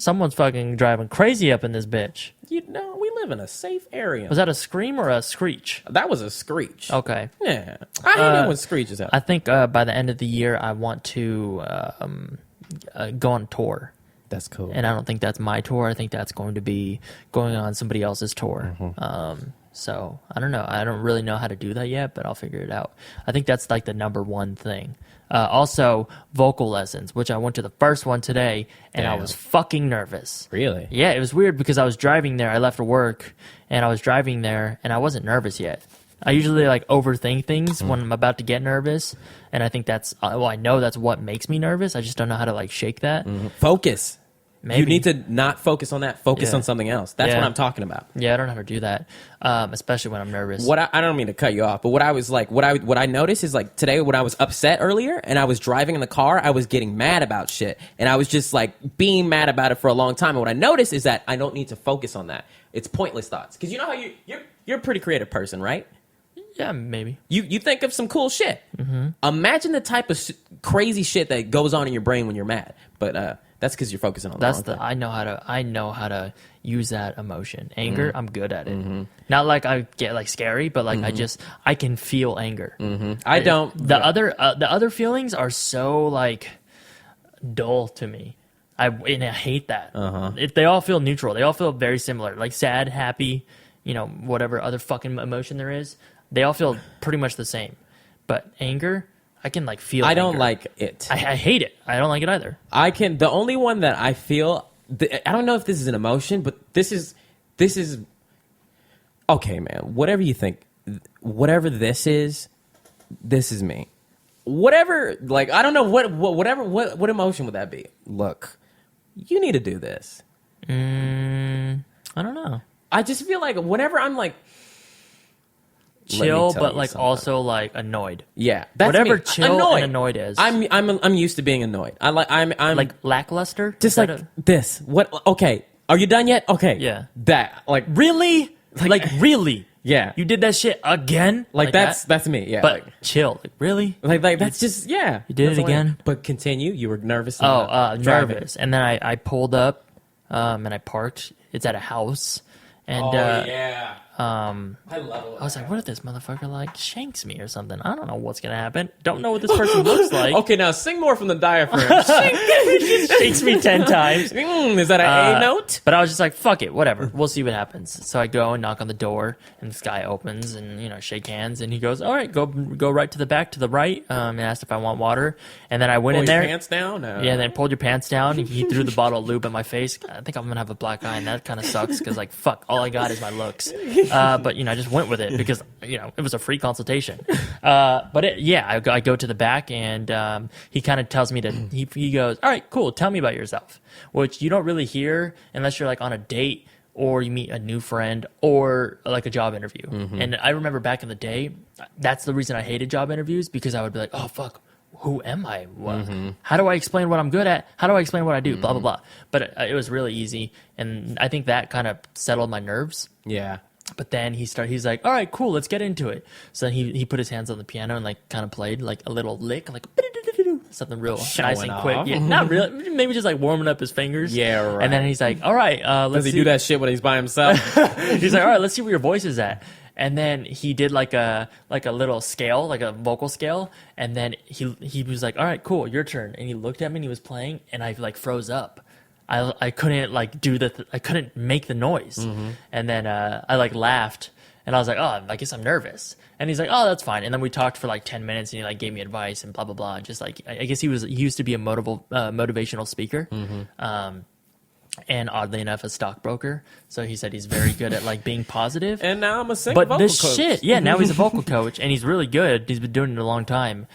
someone's fucking driving crazy up in this bitch. You know, we live in a safe area. Was that a scream or a screech? That was a screech. Okay. Yeah. I hate it when screeches happen. I think by the end of the year, I want to go on tour. That's cool. And I don't think that's my tour. I think that's going to be going on somebody else's tour. So I don't know. I don't really know how to do that yet, but I'll figure it out. I think that's like the number one thing. Also, vocal lessons, which I went to the first one today, and I Damn. was fucking nervous. Really? Yeah, it was weird because I was driving there. I left work, and I was driving there, and I wasn't nervous yet. I usually like overthink things when I'm about to get nervous, and I think that's I know that's what makes me nervous. I just don't know how to like shake that. Focus. Maybe. You need to not focus on that. Focus Yeah. on something else. That's Yeah. what I'm talking about. Yeah, I don't know how to do that, especially when I'm nervous. What I don't mean to cut you off, but what I was like, what I noticed is like today when I was upset earlier and I was driving in the car, I was getting mad about shit, and I was just like being mad about it for a long time. And what I noticed is that I don't need to focus on that. It's pointless thoughts because you know how you're a pretty creative person, right? Yeah, maybe. You think of some cool shit. Mm-hmm. Imagine the type of crazy shit that goes on in your brain when you're mad, but that's because you're focusing on That's the wrong thing. I know how to use that emotion. Anger, I'm good at it. Not like I get like scary, but like I can feel anger. I don't. The other feelings are so like dull to me. I hate that. If they all feel neutral, they all feel very similar. Like sad, happy, whatever other fucking emotion there is, they all feel pretty much the same. But anger, I can like feel. I don't anger. like it. I hate it. I don't like it either. I can. The only one that I feel. I don't know if this is an emotion, but this is okay, man, whatever you think, whatever this is me. Whatever, like, I don't know what emotion would that be? Look, you need to do this. I don't know. I just feel like whenever I'm like chill, but like also like annoyed. Yeah, that's whatever me. chill and annoyed is. I'm used to being annoyed. I'm like lackluster. Just like this. What? Okay, are you done yet? Okay, yeah. That like really, like really. Yeah, you did that shit again. Like that's me. Yeah, but chill. Like really. Like that's just yeah. You did it again. But continue. You were nervous. Nervous. And then I pulled up, and I parked. It's at a house, and yeah. I love it. I was like, what if this motherfucker like shanks me or something? I don't know what's gonna happen. Don't know what this person looks like. Okay, now sing more from the diaphragm. Shakes me 10 times. Is that an A note? But I was just like, fuck it, whatever. We'll see what happens. So I go and knock on the door, and this guy opens and shake hands, and he goes, all right, go right to the back to the right, and asked if I want water. And then I went in there. Pull your pants down? No. Yeah, then pulled your pants down. He threw the bottle of lube at my face. I think I'm gonna have a black eye, and that kind of sucks because like fuck, all I got is my looks. But I just went with it because it was a free consultation. I go to the back, and he kind of tells me to. He goes, all right, cool. Tell me about yourself, which you don't really hear unless you're like on a date or you meet a new friend or like a job interview. Mm-hmm. And I remember back in the day, that's the reason I hated job interviews, because I would be like, oh fuck, who am I? How do I explain what I'm good at? How do I explain what I do? Blah blah blah. But it was really easy, and I think that kind of settled my nerves. Yeah. But then he's like, all right, cool, let's get into it. So he put his hands on the piano and like kind of played like a little lick, like something real nice and quick. Yeah, not really, maybe just like warming up his fingers. Yeah, right. And then he's like, all right, let's Does he do that shit when he's by himself? He's like, all right, let's see where your voice is at. And then he did like a little scale, like a vocal scale. And then he was like, all right, cool, your turn. And he looked at me and he was playing, and I like froze up. I couldn't like I couldn't make the noise. Mm-hmm. And then I like laughed, and I was like, oh, I guess I'm nervous. And he's like, oh, that's fine. And then we talked for like 10 minutes, and he like gave me advice and blah blah blah. Just like I guess he used to be a motivational speaker. Mm-hmm. And oddly enough, a stockbroker. So he said he's very good at like being positive. And now I'm a vocal coach. Now he's a vocal coach, and he's really good. He's been doing it a long time.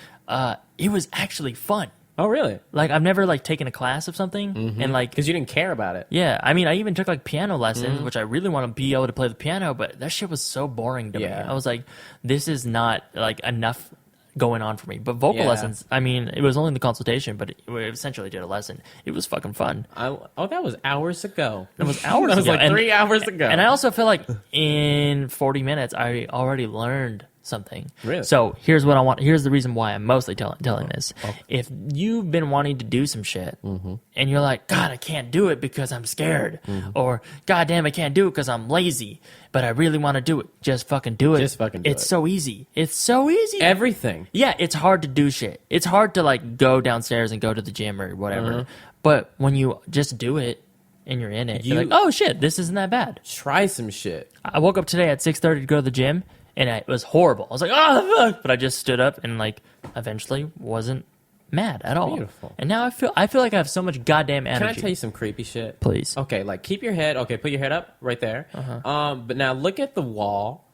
It was actually fun. Oh, really? Like, I've never, like, taken a class of something, mm-hmm. and, like... Because you didn't care about it. Yeah. I mean, I even took, like, piano lessons, which I really want to be able to play the piano, but that shit was so boring to me. I was like, this is not, like, enough going on for me. But vocal lessons, I mean, it was only the consultation, but we essentially did a lesson. It was fucking fun. That was hours ago. That was hours ago. That was, like, 3 hours ago. And I also feel like in 40 minutes, I already learned something. Really? So here's what I want. Here's the reason why I'm mostly telling this. Okay. If you've been wanting to do some shit, mm-hmm. and you're like, God, I can't do it because I'm scared, mm-hmm. or God damn, I can't do it because I'm lazy, but I really want to do it. Just fucking do it. Just fucking do it. It's so easy. It's so easy. Everything. Yeah, it's hard to do shit. It's hard to like go downstairs and go to the gym or whatever. Mm-hmm. But when you just do it and you're in it, you're like, oh shit, this isn't that bad. Try some shit. I woke up today at 6:30 to go to the gym. And it was horrible. I was like, oh, fuck. But I just stood up and, like, eventually wasn't mad at all. Beautiful. And now I feel like I have so much goddamn energy. Can I tell you some creepy shit? Please. Okay, like, keep your head. Okay, put your head up right there. Uh-huh. But now look at the wall.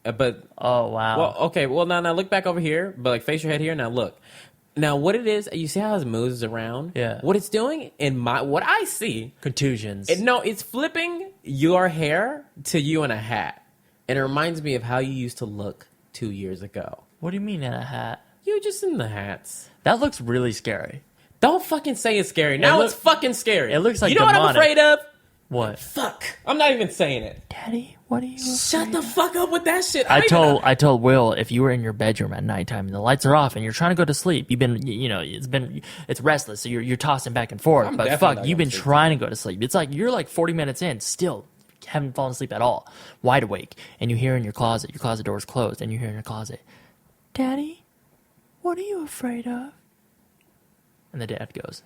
But oh, wow. Well, okay, well, now look back over here. But, like, face your head here. Now look. Now, what it is, you see how it moves around? Yeah. What it's doing, what I see. Contusions. It's flipping your hair to you in a hat. And it reminds me of how you used to look 2 years ago. What do you mean in a hat? You just in the hats. That looks really scary. Don't fucking say it's scary. Now it's fucking scary. It looks like You know demonic. what I'm afraid of? What? Fuck. I'm not even saying it. Daddy, what are you Shut the fuck up with that shit. I told Will, if you were in your bedroom at nighttime and the lights are off and you're trying to go to sleep, you've been, it's restless, so you're tossing back and forth. But fuck, you've been trying to go to sleep. It's like you're like 40 minutes in, still haven't fallen asleep at all, wide awake, and you hear in your closet door is closed, and you hear in your closet, Daddy, what are you afraid of? And the dad goes,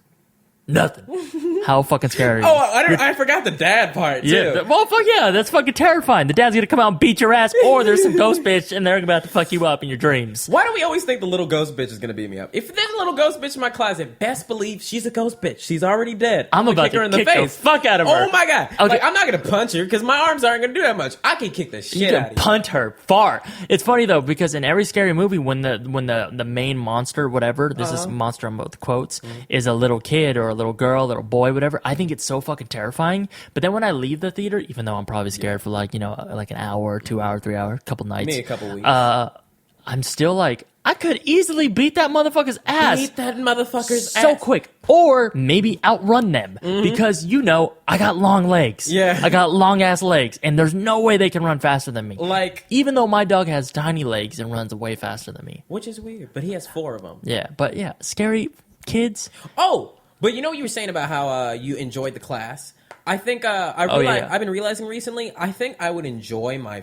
Nothing. How fucking scary. Oh, I forgot the dad part, too. Yeah, well, fuck yeah, that's fucking terrifying. The dad's gonna come out and beat your ass, or there's some ghost bitch and they're about to fuck you up in your dreams. Why do we always think the little ghost bitch is gonna beat me up? If there's a little ghost bitch in my closet, best believe she's a ghost bitch. She's already dead. I'm about kick her to in the kick face. the fuck out of her. Oh my god! Okay. Like, I'm not gonna punch her because my arms aren't gonna do that much. I can kick the You shit out can of you. punt her far. It's funny though because in every scary movie, when the main monster, whatever, this is monster on both quotes, is a little kid or a little girl, little boy, whatever. I think it's so fucking terrifying. But then when I leave the theater, even though I'm probably scared for like like an hour, 2 hour, 3 hour, couple nights, Me a couple weeks. I'm still like, I could easily beat that motherfucker's ass. Beat that motherfucker's so ass. quick. Or maybe outrun them. Because, I got long legs. Yeah. I got long ass legs. And there's no way they can run faster than me. Like, Even though my dog has tiny legs and runs way faster than me. which is weird, but he has 4 of them. Yeah. But yeah, scary kids. Oh, but you know what you were saying about how you enjoyed the class? I think I've been realizing recently, I think I would enjoy my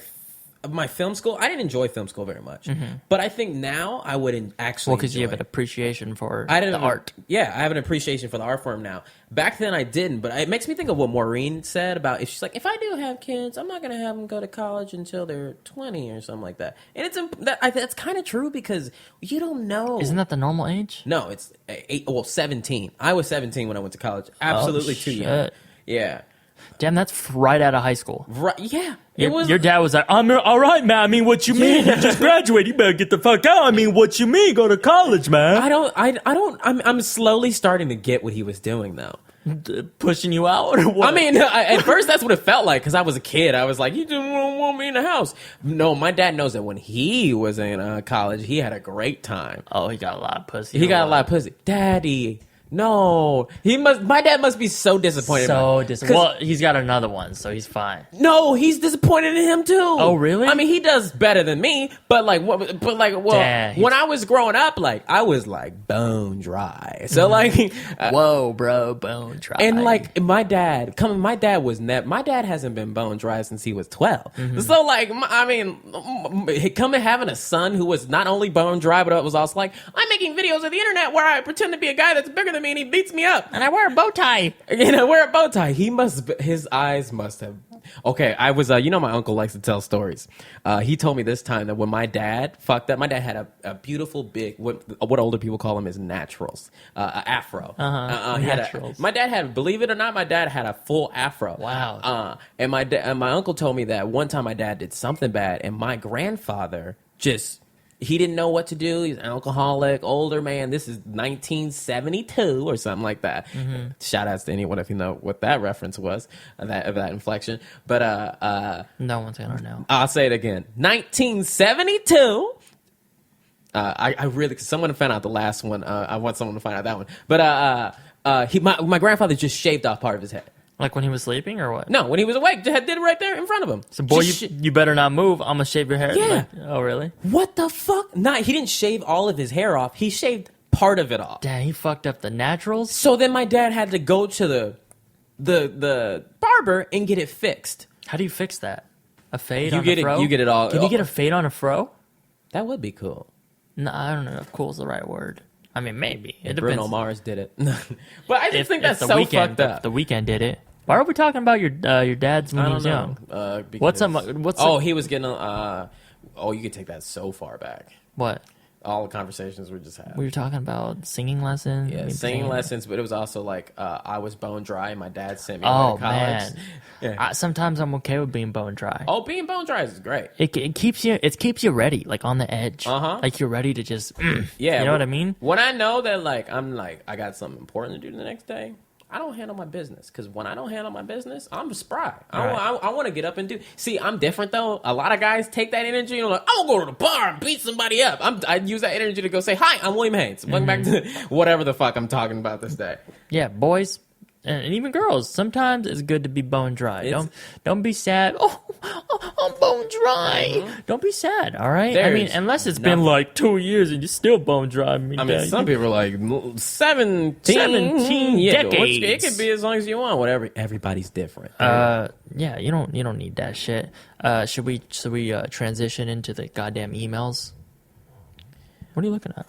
film school. I didn't enjoy film school very much. But I think now I would actually Because you have an appreciation for the the art. Yeah, I have an appreciation for the art form now. Back then I didn't, but it makes me think of what Maureen said about, if she's like, if I do have kids, I'm not going to have them go to college until they're 20 or something like that. And that's kind of true because you don't know. Isn't that the normal age? No, it's 17. I was 17 when I went to college. Absolutely too young. shit. Yeah. Damn, that's right out of high school. Right. Yeah. Your dad was like, I'm all right, man. I mean, what you mean? You just graduated. You better get the fuck out. I mean, what you mean? Go to college, man. I'm slowly starting to get what he was doing though. Pushing you out or what? I mean, at first that's what it felt like because I was a kid. I was like, you didn't want me in the house. No, my dad knows that when he was in college, he had a great time. Oh, he got a lot of pussy. He got a lot of pussy. Daddy. No, my dad must be so disappointed. So disappointed. Well, he's got another one, so he's fine. No, he's disappointed in him too. Oh, really? I mean, he does better than me, but Damn, when I was growing up, like I was like bone dry. So like, Whoa, bro, bone dry. and like my dad hasn't been bone dry since he was 12. So like, coming having a son who was not only bone dry, but it was also like, I'm making videos on the internet where I pretend to be a guy that's bigger than me and he beats me up. and I wear a bow tie. And I wear a bow tie. His eyes must have. Okay, I was, my uncle likes to tell stories. He told me this time that when my dad fucked up, my dad had a beautiful big, what older people call them is naturals, afro. Naturals. My dad had, believe it or not, my dad had a full afro. Wow. And my uncle told me that one time my dad did something bad and my grandfather he didn't know what to do. He's an alcoholic, older man. This is 1972 or something like that. Shout outs to anyone if you know what that reference was, that inflection. But No one's gonna know. I'll say it again. 1972. I really, cause someone found out the last one. I want someone to find out that one. But my grandfather just shaved off part of his head. Like when he was sleeping or what? No, when he was awake, did it right there in front of him. So, boy, you better not move. I'm gonna shave your hair. Yeah. Like, oh, really? What the fuck? He didn't shave all of his hair off. He shaved part of it off. Damn, he fucked up the naturals. So then my dad had to go to the barber and get it fixed. How do you fix that? A fade You on get a it- fro? you get it all- Can you get a fade on a fro? That would be cool. No, I don't know if cool's the right word. I mean, maybe. It Bruno depends. Mars did it. But I just think that's the so weekend, fucked up. The weekend did it. Why are we talking about your dad's when I he don't was know. young? Because- he was getting you could take that so far back. What? All the conversations we just had. We were talking about singing lessons. Yeah, maybe singing lessons, but it was also like I was bone dry and my dad sent me Oh to college. man, Yeah. sometimes I'm okay with being bone dry. Oh, being bone dry is great. It keeps you ready, like on the edge. Like you're ready to just. Yeah, you know what I mean. When I know that I got something important to do the next day, I don't handle my business because when I don't handle my business, I'm spry. I want to get up and do. See, I'm different though. A lot of guys take that energy and like, I'm gonna go to the bar and beat somebody up. I use that energy to go say, "Hi, I'm William Haynes." Welcome back to whatever the fuck I'm talking about this day. Yeah, boys. And even girls, sometimes it's good to be bone dry. Don't be sad. Oh, I'm bone dry. Don't be sad, all right? I mean, unless it's been like 2 years and you're still bone dry. I mean, some people are like 17 decades. It could be as long as you want. Whatever. Everybody's different. Yeah, you don't need that shit. Should we transition into the goddamn emails? What are you looking at?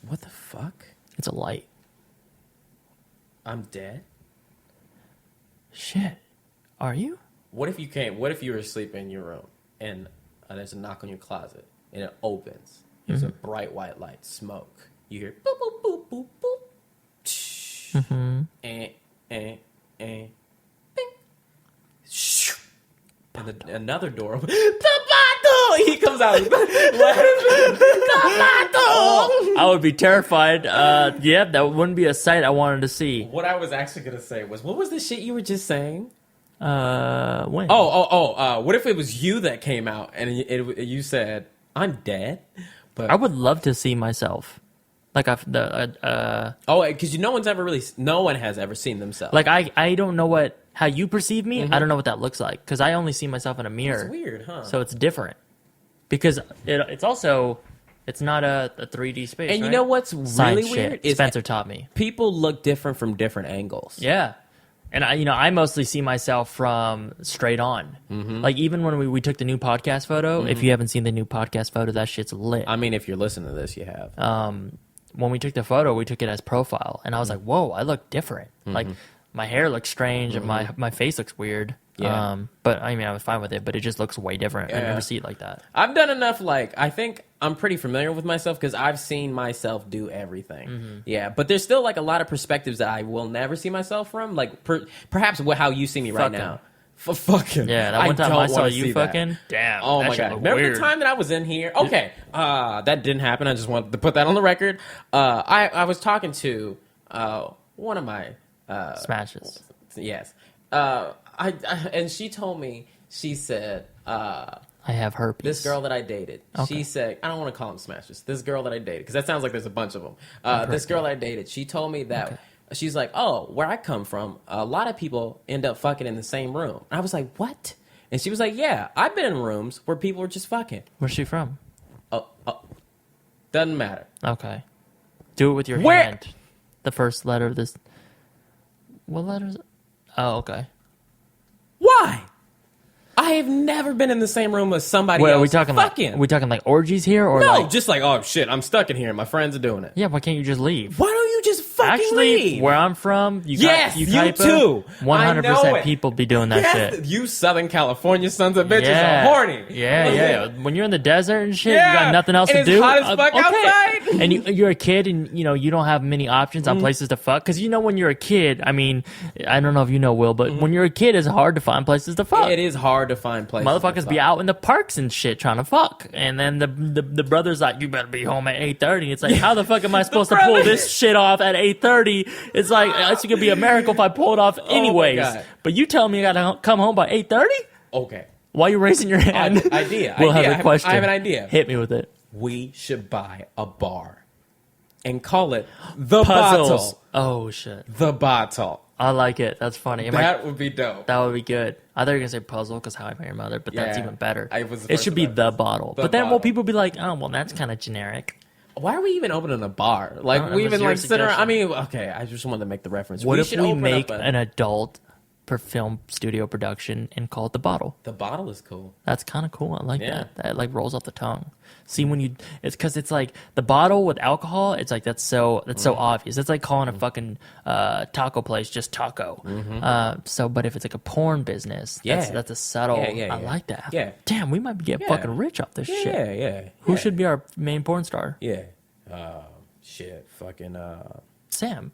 What the fuck? light. I'm dead. Shit. Are you? What if you came? What if you were sleeping in your room and there's a knock on your closet and it opens? There's a bright white light, smoke. You hear boop boop boop boop boop. And bing. Shoo. And another door opens. Tomato! He comes out. Tomato! I would be terrified. Yeah, that wouldn't be a sight I wanted to see. What I was actually gonna say was, what was the shit you were just saying? When? What if it was you that came out and you said, "I'm dead"? But I would love to see myself. Like because no one has ever seen themselves. like I don't know how you perceive me. I don't know what that looks like because I only see myself in a mirror. It's weird, huh? So it's different because it's not a 3D space. And you right? know what's Science really weird shit. is Spencer taught me. people look different from different angles. Yeah. And I mostly see myself from straight on. Like even when we took the new podcast photo, if you haven't seen the new podcast photo, that shit's lit. I mean, if you're listening to this, you have. When we took the photo, we took it as profile, and I was like, "Whoa, I look different. Like my hair looks strange, and my face looks weird." Yeah. But I mean, I was fine with it, but it just looks way different. I Yeah. never see it like that. I've done enough, I think I'm pretty familiar with myself because I've seen myself do everything. Yeah, but there's still, a lot of perspectives that I will never see myself from. Perhaps how you see me right Fucking. now. Fucking. Yeah, that one time I saw you fucking. That. Damn. Oh, that my shit God. looked Remember weird. the time that I was in here? Okay. That didn't happen. I just wanted to put that on the record. I was talking to one of my... Smashes. Yes. And she told me, she said... I have herpes. This girl that I dated, Okay. she said, I don't want to call them smashes. This girl that I dated, because that sounds like there's a bunch of them. This girl I dated, she told me that, she's like, oh, where I come from, a lot of people end up fucking in the same room. And I was like, what? And she was like, yeah, I've been in rooms where people were just fucking. Where's she from? Doesn't matter. Okay. Do it with your Where- hand. The first letter of this. What letter is it? Oh, okay. Why? I have never been in the same room with somebody Wait, else are we talking fucking. like orgies here or no, like? just oh shit, I'm stuck in here. My friends are doing it. Yeah, why can't you just leave? Why don't you just fucking Actually, leave? where I'm from, Yes, you type too. 100% it. people be doing that Yes, shit. you Southern California sons of bitches are horny. Yeah. When you're in the desert and shit, Yeah, you got nothing else and to it's do. hot as fuck outside. And you're a kid, and you don't have many options on places to fuck. Because when you're a kid, I mean, I don't know if you know, Will, but when you're a kid, it's hard to find places to fuck. It is hard to find places. Motherfuckers be out in the parks and shit trying to fuck, and then the brother's like, "You better be home at 8:30." It's like, how the fuck am I supposed to pull this shit off at 8:30? It's like it's gonna be a miracle if I pull it off anyways. God. But you tell me I gotta come home by 8:30? Okay. Why are you raising your hand? We'll have a question. I have an idea. Hit me with it. We should buy a bar and call it the Puzzles. Bottle. Oh shit. The Bottle. I like it. That's funny. That would be dope. That would be good. I thought you were gonna say puzzle because How I Met Your Mother, but that's Yeah. even better. I was the It first should be one. the bottle. The But then Bottle. people be like, oh well, that's kind of generic. Why are we even opening a bar? don't know, We it was even your sit around. I suggestion. mean, okay. I just wanted to make the reference. What if should we open make up an adult per film studio production and call it the bottle? The Bottle is cool. That's kind of cool. I like Yeah. that. That like rolls off the tongue. See when it's because it's like the bottle with alcohol. It's like that's so obvious. It's like calling a fucking taco place just taco. But if it's like a porn business, that's a subtle. Yeah. I like that. Yeah. Damn, we might be getting Yeah. fucking rich off this shit. Yeah. Who should be our main porn star? Yeah. Shit. Fucking Sam.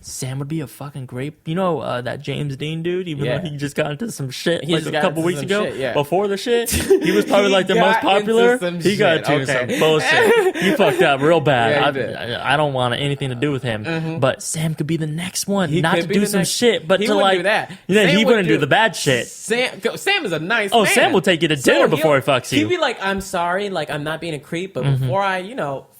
Sam. Would be a fucking great. That James Dean dude. Even Yeah. though he just got into some shit He like just a got couple into weeks some ago. shit, yeah. Before the shit, he was probably like the He most got popular. into some He got shit, into some okay. bullshit. He fucked up real bad. Yeah, he did. I don't want anything to do with him. But Sam could be the next one. He Not could to be do the some next- shit, but he to wouldn't like do that. Yeah, Sam he would wouldn't do the bad shit. Sam is a nice Oh, man. Sam will take you to dinner before he fucks you. He'd be like, I'm sorry, I'm not being a creep, but before I, fuck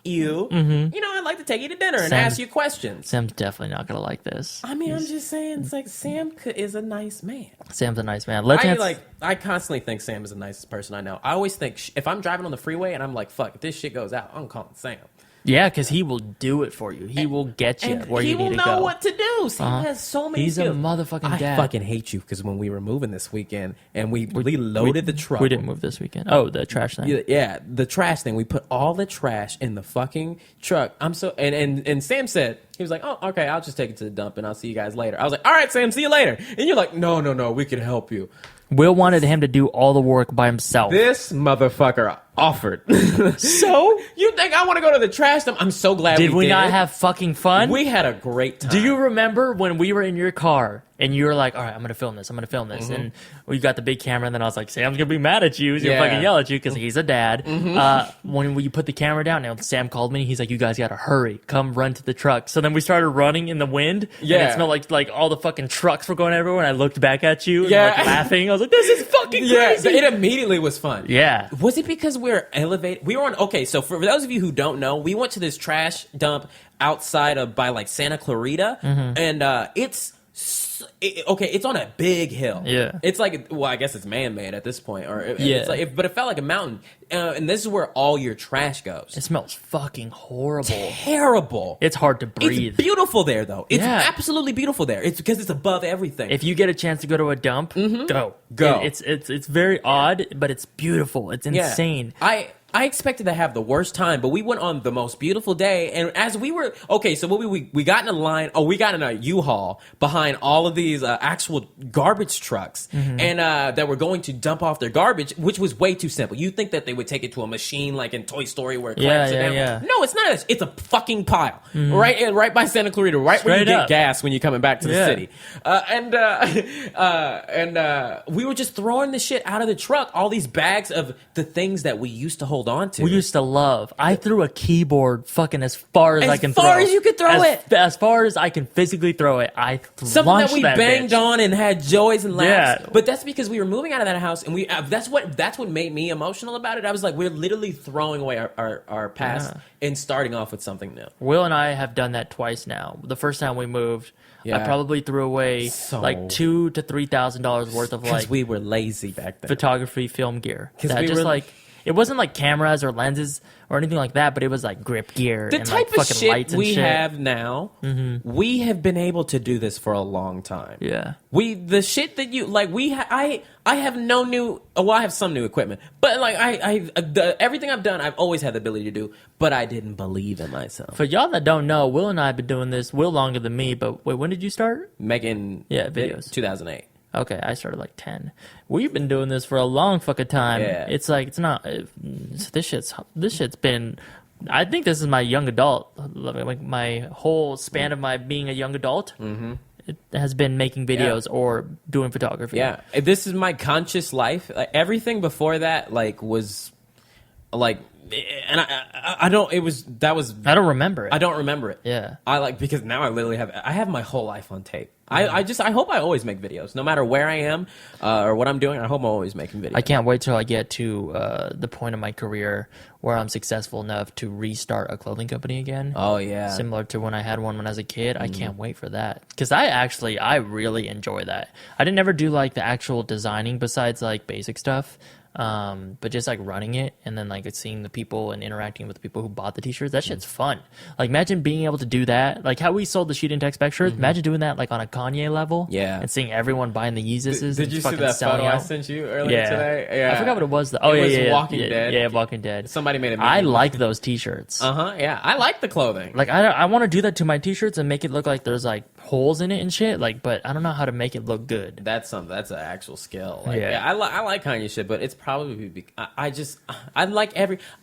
you, I'd like to take you to dinner and Sam's- ask you questions. Sam's definitely not gonna like this. I mean, I'm just saying, it's like Sam is a nice man. Sam's a nice man. Let's answer. I constantly think Sam is the nicest person I know. I always think if I'm driving on the freeway and I'm like, fuck, if this shit goes out, I'm calling Sam. Yeah, because he will do it for you. He will get you where you need to go. He will know what to do. Sam has so many He's skills. a motherfucking dad. I fucking hate you because when we were moving this weekend and we loaded the truck. We didn't move this weekend. Oh, the trash thing. Yeah, the trash thing. We put all the trash in the fucking truck. And Sam said, he was like, oh, okay, I'll just take it to the dump and I'll see you guys later. I was like, all right, Sam, see you later. And you're like, no, we can help you. Will wanted him to do all the work by himself. This motherfucker offered. So? You think I want to go to the trash dump? I'm so glad we did. Did we not have fucking fun? We had a great time. Do you remember when we were in your car and you were like, all right, I'm going to film this. Mm-hmm. And we got the big camera and then I was like, Sam's going to be mad at you. He's going to fucking yell at you because he's a dad. Mm-hmm. When you put the camera down, now Sam called me. He's like, you guys got to hurry. Come run to the truck. So then we started running in the wind. Yeah. And it smelled like all the fucking trucks were going everywhere. And I looked back at you and laughing. I was like, this is fucking crazy. It immediately was fun. Yeah. Was it because we're elevated? We were on, okay, so for those of you who don't know, we went to this trash dump outside of by like Santa Clarita, and it's on a big hill. Yeah. It's like, well, I guess it's man-made at this point. It's like, but it felt like a mountain. And this is where all your trash goes. It smells fucking horrible. Terrible. It's hard to breathe. It's beautiful there, though. It's absolutely beautiful there. It's because it's above everything. If you get a chance to go to a dump, go. It's very odd, but it's beautiful. It's insane. I expected to have the worst time, but we went on the most beautiful day. And as we were, okay, so we got in a line, we got in a U-Haul behind all of these actual garbage trucks and that were going to dump off their garbage, which was way too simple. You'd think that they would take it to a machine like in Toy Story where it clamps it down. Yeah. No, it's not. It's a fucking pile. Right by Santa Clarita, right where you get gas when you're coming back to the city. And we were just throwing the shit out of the truck, all these bags of the things that we used to hold on to. We used to love. I threw a keyboard fucking as far as I can throw. As far as you could throw it. As far as I can physically throw it. Something that we banged on and had joys and laughs. Yeah. But that's because we were moving out of that house, and that's what made me emotional about it. I was like, we're literally throwing away our past and starting off with something new. Will and I have done that twice now. The first time we moved, I probably threw away like $2,000 to $3,000 worth of because we were lazy back then. Photography film gear. It wasn't like cameras or lenses or anything like that, but it was like grip gear the and type like of fucking shit lights and we shit. have now. We have been able to do this for a long time. Yeah, the shit that you like. I have no new. Well, I have some new equipment, but like everything I've done, I've always had the ability to do. But I didn't believe in myself. For y'all that don't know, Will and I have been doing this. Will longer than me, but wait, when did you start making videos? 2008. Okay, I started like 10. We've been doing this for a long fucking time. Yeah. It's like, it's not, this shit's been, I think this is my young adult, like my whole span of my being a young adult. It has been making videos or doing photography. Yeah, this is my conscious life. Like, everything before that, like, was, like, and I don't remember it. I don't remember it. Yeah. Because now I literally have my whole life on tape. I hope I always make videos, no matter where I am or what I'm doing. I hope I'm always making videos. I can't wait till I get to the point of my career where I'm successful enough to restart a clothing company again. Oh yeah, similar to when I had one when I was a kid. I can't wait for that because I really enjoy that. I didn't ever do like the actual designing besides like basic stuff. But just like running it and then like seeing the people and interacting with the people who bought the t-shirts, that shit's fun. Like imagine being able to do that, like how we sold the Sheet and Text Spec shirts. Imagine doing that like on a Kanye level, and seeing everyone buying the Yeezuses. Did you see that photo I sent you earlier today? Yeah, I forgot what it was. Walking Dead. Yeah, Walking Dead. Somebody made it. I like those t-shirts. Yeah, I like the clothing. Like I want to do that to my t-shirts and make it look like there's like holes in it and shit. Like, but I don't know how to make it look good. That's an actual skill. Like, I like Kanye shit, but it's probably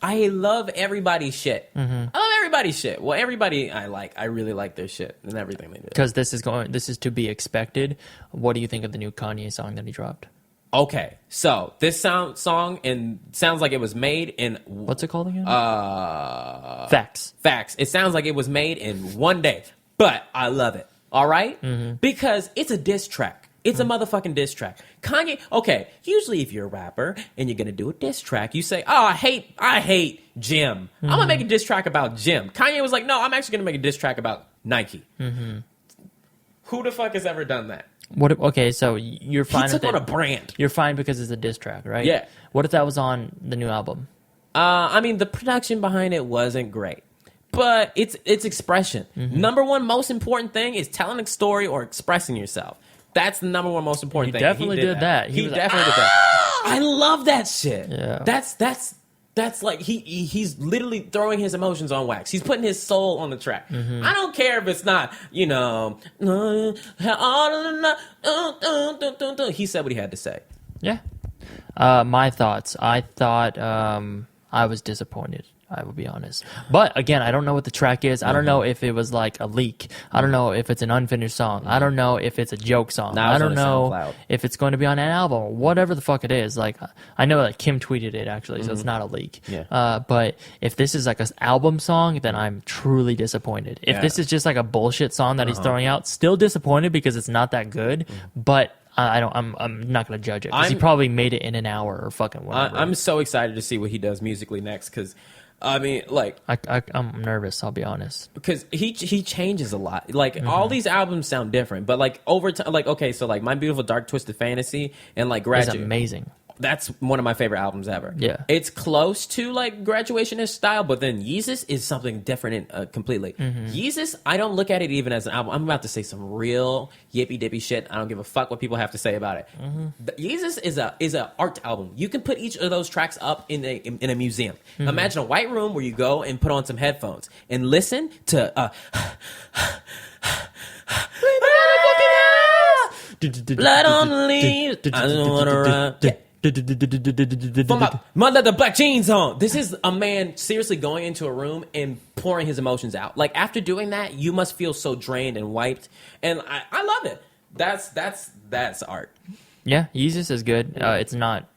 I love everybody's shit. I love everybody's shit. Well, everybody I really like their shit and everything they do. Because this is to be expected. What do you think of the new Kanye song that he dropped? Okay, so this song sounds like it was made in what's it called again? Facts. It sounds like it was made in one day, but I love it. All right, because it's a diss track. It's a motherfucking diss track. Kanye, okay, usually if you're a rapper and you're going to do a diss track, you say, oh, I hate Jim. I'm going to make a diss track about Jim. Kanye was like, no, I'm actually going to make a diss track about Nike. Who the fuck has ever done that? Okay, so you're fine with it. He took on a brand. You're fine because it's a diss track, right? Yeah. What if that was on the new album? I mean, the production behind it wasn't great. but it's expression. Number one most important thing is telling a story or expressing yourself. That's the number one most important thing. Definitely did that. He definitely did that. I love that shit. Yeah. That's like he's literally throwing his emotions on wax. He's putting his soul on the track. I don't care if it's not, you know, he said what he had to say. Yeah. My thoughts. I thought I was disappointed. I will be honest. But again, I don't know what the track is. I don't know if it was like a leak. I don't know if it's an unfinished song. I don't know if it's a joke song. I don't know if it's going to be on an album or whatever the fuck it is. Like, I know that Kim tweeted it actually, so it's not a leak. Yeah. But if this is like an album song, then I'm truly disappointed. If this is just like a bullshit song that he's throwing out, still disappointed because it's not that good. But I'm not gonna judge it because he probably made it in an hour or fucking whatever. I'm so excited to see what he does musically next because. I mean, like... I'm nervous, I'll be honest. Because he changes a lot. Like, all these albums sound different. But, like, over time... Like, okay, so, like, My Beautiful Dark Twisted Fantasy and, like, It's amazing. That's one of my favorite albums ever. Yeah. It's close to, like, Graduation-ish style, but then Yeezus is something different completely. Yeezus, I don't look at it even as an album. I'm about to say some real yippy-dippy shit. I don't give a fuck what people have to say about it. Yeezus is a art album. You can put each of those tracks up in a museum. Imagine a white room where you go and put on some headphones and listen to... Blood on the leaves. I don't want to run. Yeah. Mother the black jeans on. This is a man seriously going into a room and pouring his emotions out. Like after doing that, you must feel so drained and wiped. And I love it. That's art. Yeah, Yeezus is good. It's not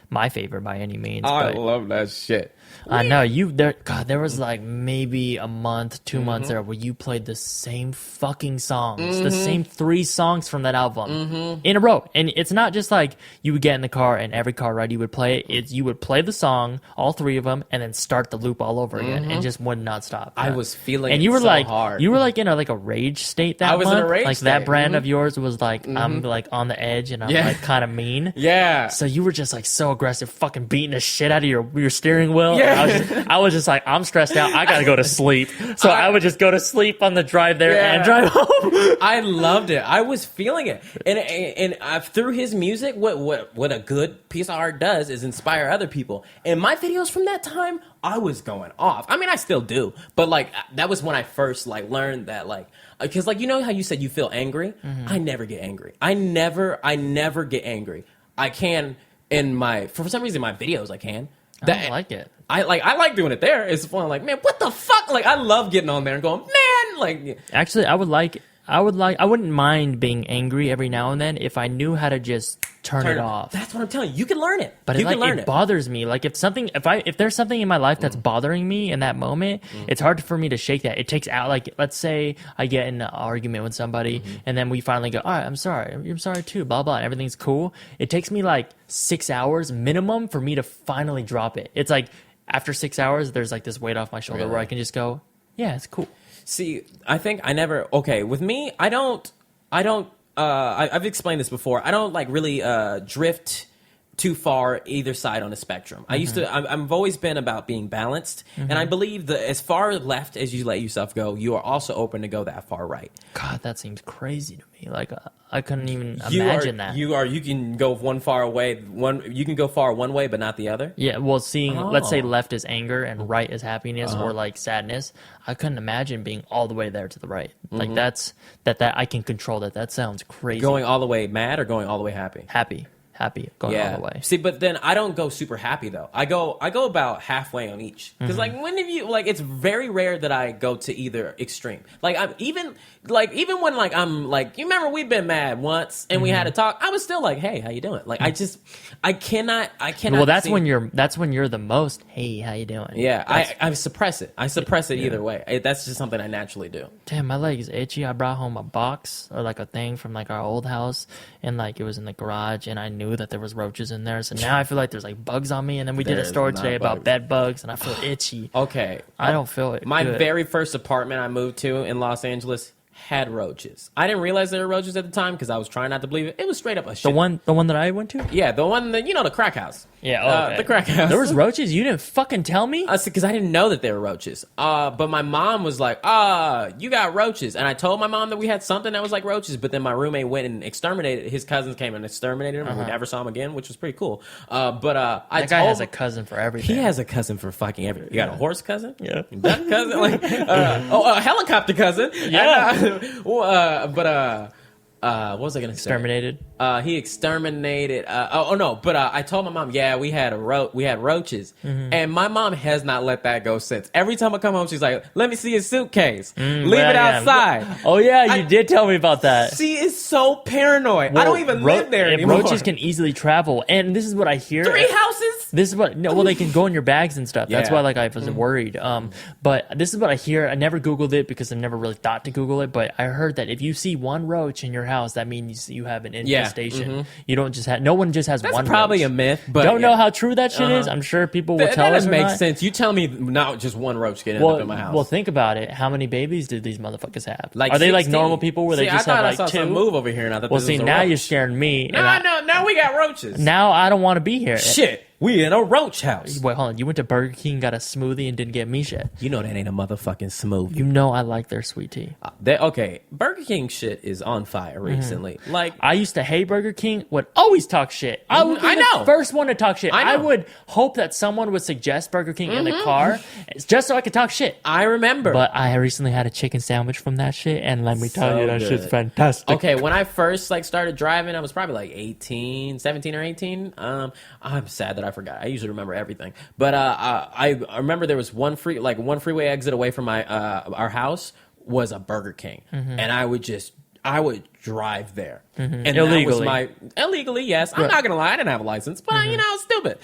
my favorite by any means. I love that shit. I know there was like maybe a month, 2 months there where you played the same fucking songs, the same 3 songs from that album in a row. And it's not just like you would get in the car and every car ride you would play it. It's you would play the song, all 3 of them, and then start the loop all over again and just would not stop. I was feeling and you were so like hard. You were like in a rage state that I was month. in a rage like state. That brand of yours was like I'm like on the edge and I'm like kind of mean. Yeah. So you were just like so aggressive, fucking beating the shit out of your steering wheel. Yeah. I was just like, I'm stressed out. I gotta go to sleep. So I would just go to sleep on the drive there and drive home. I loved it. I was feeling it, and through his music, what a good piece of art does is inspire other people. And my videos from that time, I was going off. I mean, I still do, but like that was when I first like learned that like. Because like you know how you said you feel angry, I never get angry. I never get angry. I can for some reason my videos I can. I don't like it. I like doing it there. It's fun. Like, man, what the fuck? Like, I love getting on there and going, man. Like, actually, I wouldn't mind being angry every now and then if I knew how to just turn it off. That's what I'm telling you. You can learn it. But it bothers me. Like if there's something in my life that's bothering me in that moment, it's hard for me to shake that. It takes out, like, let's say I get in an argument with somebody and then we finally go, all right, I'm sorry. You're sorry too, blah, blah, and everything's cool. It takes me like 6 hours minimum for me to finally drop it. It's like after 6 hours, there's like this weight off my shoulder where I can just go, yeah, it's cool. See, I think with me, I've explained this before. I don't like really drift too far either side on the spectrum. I've always been about being balanced, and I believe that as far left as you let yourself go, you are also open to go that far right. God, that seems crazy to me. Like I couldn't even imagine that. You can go you can go far one way but not the other. Yeah, well, let's say left is anger and right is happiness or like sadness. I couldn't imagine being all the way there to the right. Like that I can control that. That sounds crazy. Going all the way mad or going all the way happy? Happy going all the way. See, but then I don't go super happy though. I go about halfway on each. Because like when have you it's very rare that I go to either extreme. Like I'm even when like I'm like, you remember we've been mad once and we had a talk. I was still like, hey, how you doing? Like I cannot. Well, that's when you're the most. Hey, how you doing? Yeah, I suppress it. I suppress it either way. That's just something I naturally do. Damn, my leg is itchy. I brought home a box or like a thing from like our old house, and like it was in the garage, and I knew that there was roaches in there. So now I feel like there's like bugs on me. And then we did a story today about bed bugs, and I feel itchy. Okay, I don't feel it. My good. very first apartment I moved to in Los Angeles had roaches. I didn't realize there were roaches at the time because I was trying not to believe it. It was straight up a shit. The one that I went to? Yeah, the one that, the crack house. Yeah, okay. The crack house. There was roaches? You didn't fucking tell me? Because I didn't know that they were roaches. But my mom was like, you got roaches. And I told my mom that we had something that was like roaches, but then my roommate went and exterminated. His cousins came and exterminated him, and we never saw him again, which was pretty cool. That guy has a cousin for everything. He has a cousin for fucking everything. You got a horse cousin? Yeah. Duck cousin? A helicopter cousin? Yeah. What was I going to say? Exterminated? He exterminated. I told my mom, we had roaches, and my mom has not let that go since. Every time I come home, she's like, "Let me see his suitcase. Leave it outside." Oh yeah, you did tell me about that. She is so paranoid. I don't even live there anymore. Roaches can easily travel, and this is what I hear. 3 houses. This is what they can go in your bags and stuff. That's Yeah. why I was worried. But this is what I hear. I never Googled it because I never really thought to Google it. But I heard that if you see one roach in your house, that means you have an infestation. You don't just have. No one just has That's one. probably roach. a myth, but don't know how true that shit is. I'm sure people will tell us. That makes sense. You tell me not just one roach getting up in my house. Well, think about it. How many babies do these motherfuckers have? Like Are they 16? normal people where they just have I saw two? some move over here, and I thought Well, this was a now roach. you're scaring me. Now we got roaches. Now I don't want to be here. Shit, we in a roach house. Wait, hold on. You went to Burger King, got a smoothie, and didn't get me shit. You know that ain't a motherfucking smoothie. You know I like their sweet tea. Okay, Burger King shit is on fire recently. Like, I used to hate Burger King, would always talk shit. I would be know. the first one to talk shit. I know. I would hope that someone would suggest Burger King in the car just so I could talk shit. I remember. But I recently had a chicken sandwich from that shit, and let me tell So you, that good. shit's fantastic. Okay, when I first started driving, I was probably 17 or 18. I'm sad that I forgot. I usually remember everything. But I remember there was one freeway exit away from my our house was a Burger King, and I would drive there, and Illegally. that was my illegally. Yes, I'm not gonna lie, I didn't have a license, but I was stupid.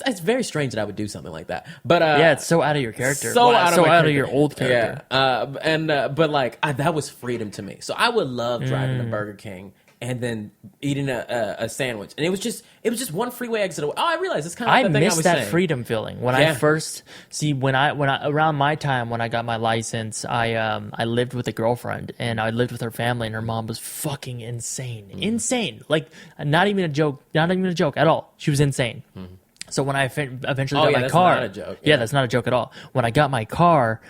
It's very strange that I would do something like that. But Yeah, it's so out of your character. so out of my out character. of your old character. Yeah, that was freedom to me. So I would love driving to Burger King and then eating a sandwich, and it was just one freeway exit away. Oh, I realized it's kind of I the thing I miss was that saying. freedom feeling when Yeah. I first when I around my time when I got my license, I lived with a girlfriend and I lived with her family, and her mom was fucking insane, like not even a joke at all. She was insane. So when I eventually got my that's car, not a joke. Yeah, that's not a joke at all. When I got my car,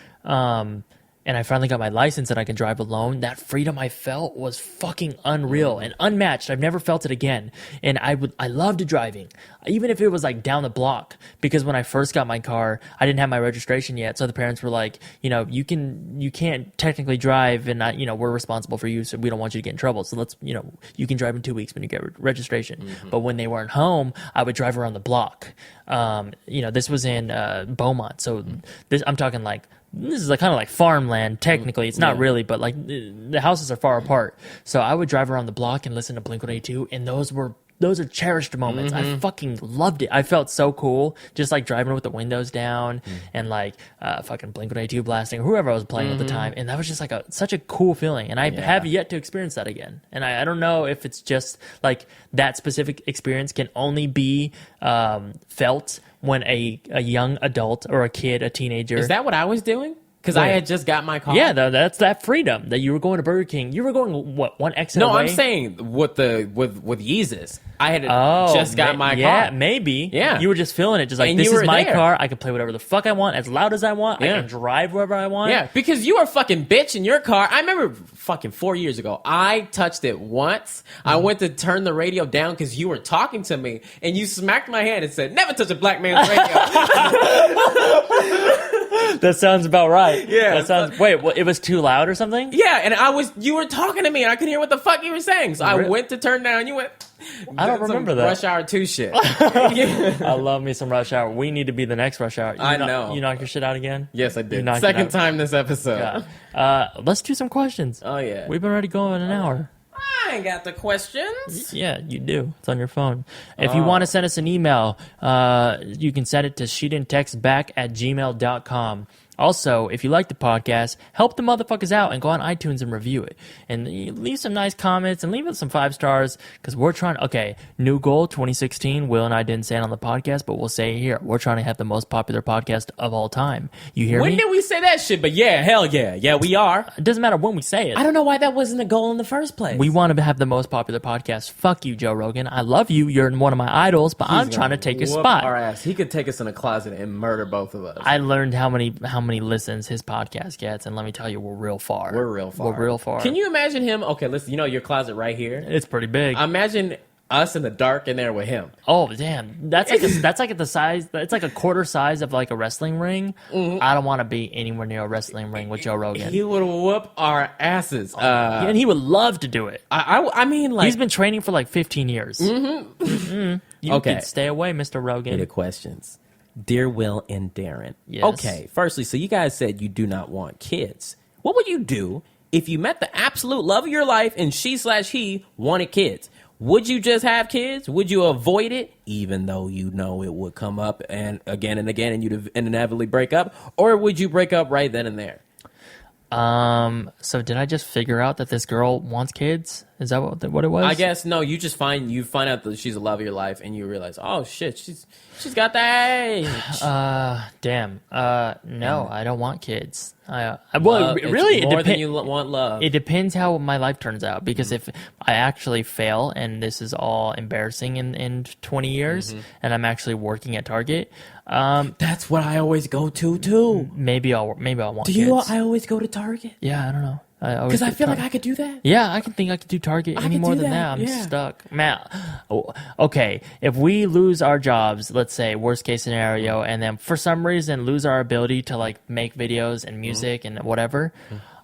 and I finally got my license and I can drive alone, that freedom I felt was fucking unreal and unmatched. I've never felt it again. And I loved driving, even if it was down the block, because when I first got my car, I didn't have my registration yet. So the parents were like, you can't technically drive, and we're responsible for you, so we don't want you to get in trouble. So let's, you can drive in 2 weeks when you get registration. But when they weren't home, I would drive around the block. This was in Beaumont. So I'm talking this is kind of like farmland. Technically, it's not really, but the houses are far apart. So I would drive around the block and listen to Blink-182, and those are cherished moments. I fucking loved it. I felt so cool, just driving with the windows down and fucking Blink-182 blasting, or whoever I was playing at the time, and that was just such a cool feeling. And I have yet to experience that again. And I don't know if it's just that specific experience can only be felt when a young adult or a kid, a teenager. Is that what I was doing? Because I had just got my car. Yeah, that's that freedom that you were going to Burger King. You were going one exit away? No, I'm saying with Yeezus. I had just got my car. Yeah, maybe. Yeah. You were just feeling it, just And this you is were my there. car. I can play whatever the fuck I want, as loud as I want. I Yeah. can drive wherever I want. Yeah, because you were fucking bitch in your car. I remember fucking 4 years ago, I touched it once. I went to turn the radio down because you were talking to me, and you smacked my hand and said, "Never touch a black man's radio." That sounds about right. Yeah. That sounds. Wait, it was too loud or something? Yeah, and you were talking to me, and I couldn't hear what the fuck you were saying. So I Really? went to turn down, you went. I don't some remember that. Rush Hour 2 shit. Yeah. I love me some Rush Hour. We need to be the next Rush Hour. I know. You knock your shit out again? Yes, I You did. knocked it Second out. time this episode. Yeah. Let's do some questions. Oh, yeah. We've been already going an hour. I ain't got the questions. Yeah, you do. It's on your phone. If you want to send us an email, you can send it to sheetandtextback@gmail.com. Also, if you like the podcast, help the motherfuckers out and go on iTunes and review it. And leave some nice comments and leave us some 5 stars because we're trying. Okay, new goal 2016. Will and I didn't say it on the podcast, but we'll say it here. We're trying to have the most popular podcast of all time. You hear me? When did we say that shit? But yeah, hell yeah. Yeah, we are. It doesn't matter when we say it. I don't know why that wasn't the goal in the first place. We want to have the most popular podcast. Fuck you, Joe Rogan. I love you. You're one of my idols, but I'm trying to take your spot. Our ass. He could take us in a closet and murder both of us. I learned how many listens his podcast gets, and let me tell you, we're real far. We're real far. Can you imagine him? Okay, listen. You know your closet right here. It's pretty big. Imagine us in the dark in there with him. Oh damn, that's like the size. It's like a quarter size of like a wrestling ring. Mm-hmm. I don't want to be anywhere near a wrestling ring with Joe Rogan. He would whoop our asses, and he would love to do it. I mean, like he's been training for like 15 years. Mm-hmm. Mm-hmm. You can stay away, Mr. Rogan. The questions, dear Will and Darren. Yes. Okay, firstly, so you guys said you do not want kids. What would you do if you met the absolute love of your life and she/he wanted kids? Would you just have kids? Would you avoid it, even though you know it would come up and again and you'd inevitably break up? Or would you break up right then and there? So did I just figure out that this girl wants kids? Is that what it was? I guess no. You just find out that she's the love of your life, and you realize, oh shit, she's got that age. Damn. No, I don't want kids. Really, more than you want love. It depends how my life turns out. Because if I actually fail and this is all embarrassing in 20 years, and I'm actually working at Target, that's what I always go to too. Maybe I'll want kids. I always go to Target? Yeah, I don't know. Because I feel like I could do that. Yeah, I can think I could do Target any more than that. I'm stuck. Man, okay, if we lose our jobs, let's say, worst case scenario, and then for some reason lose our ability to like make videos and music and whatever,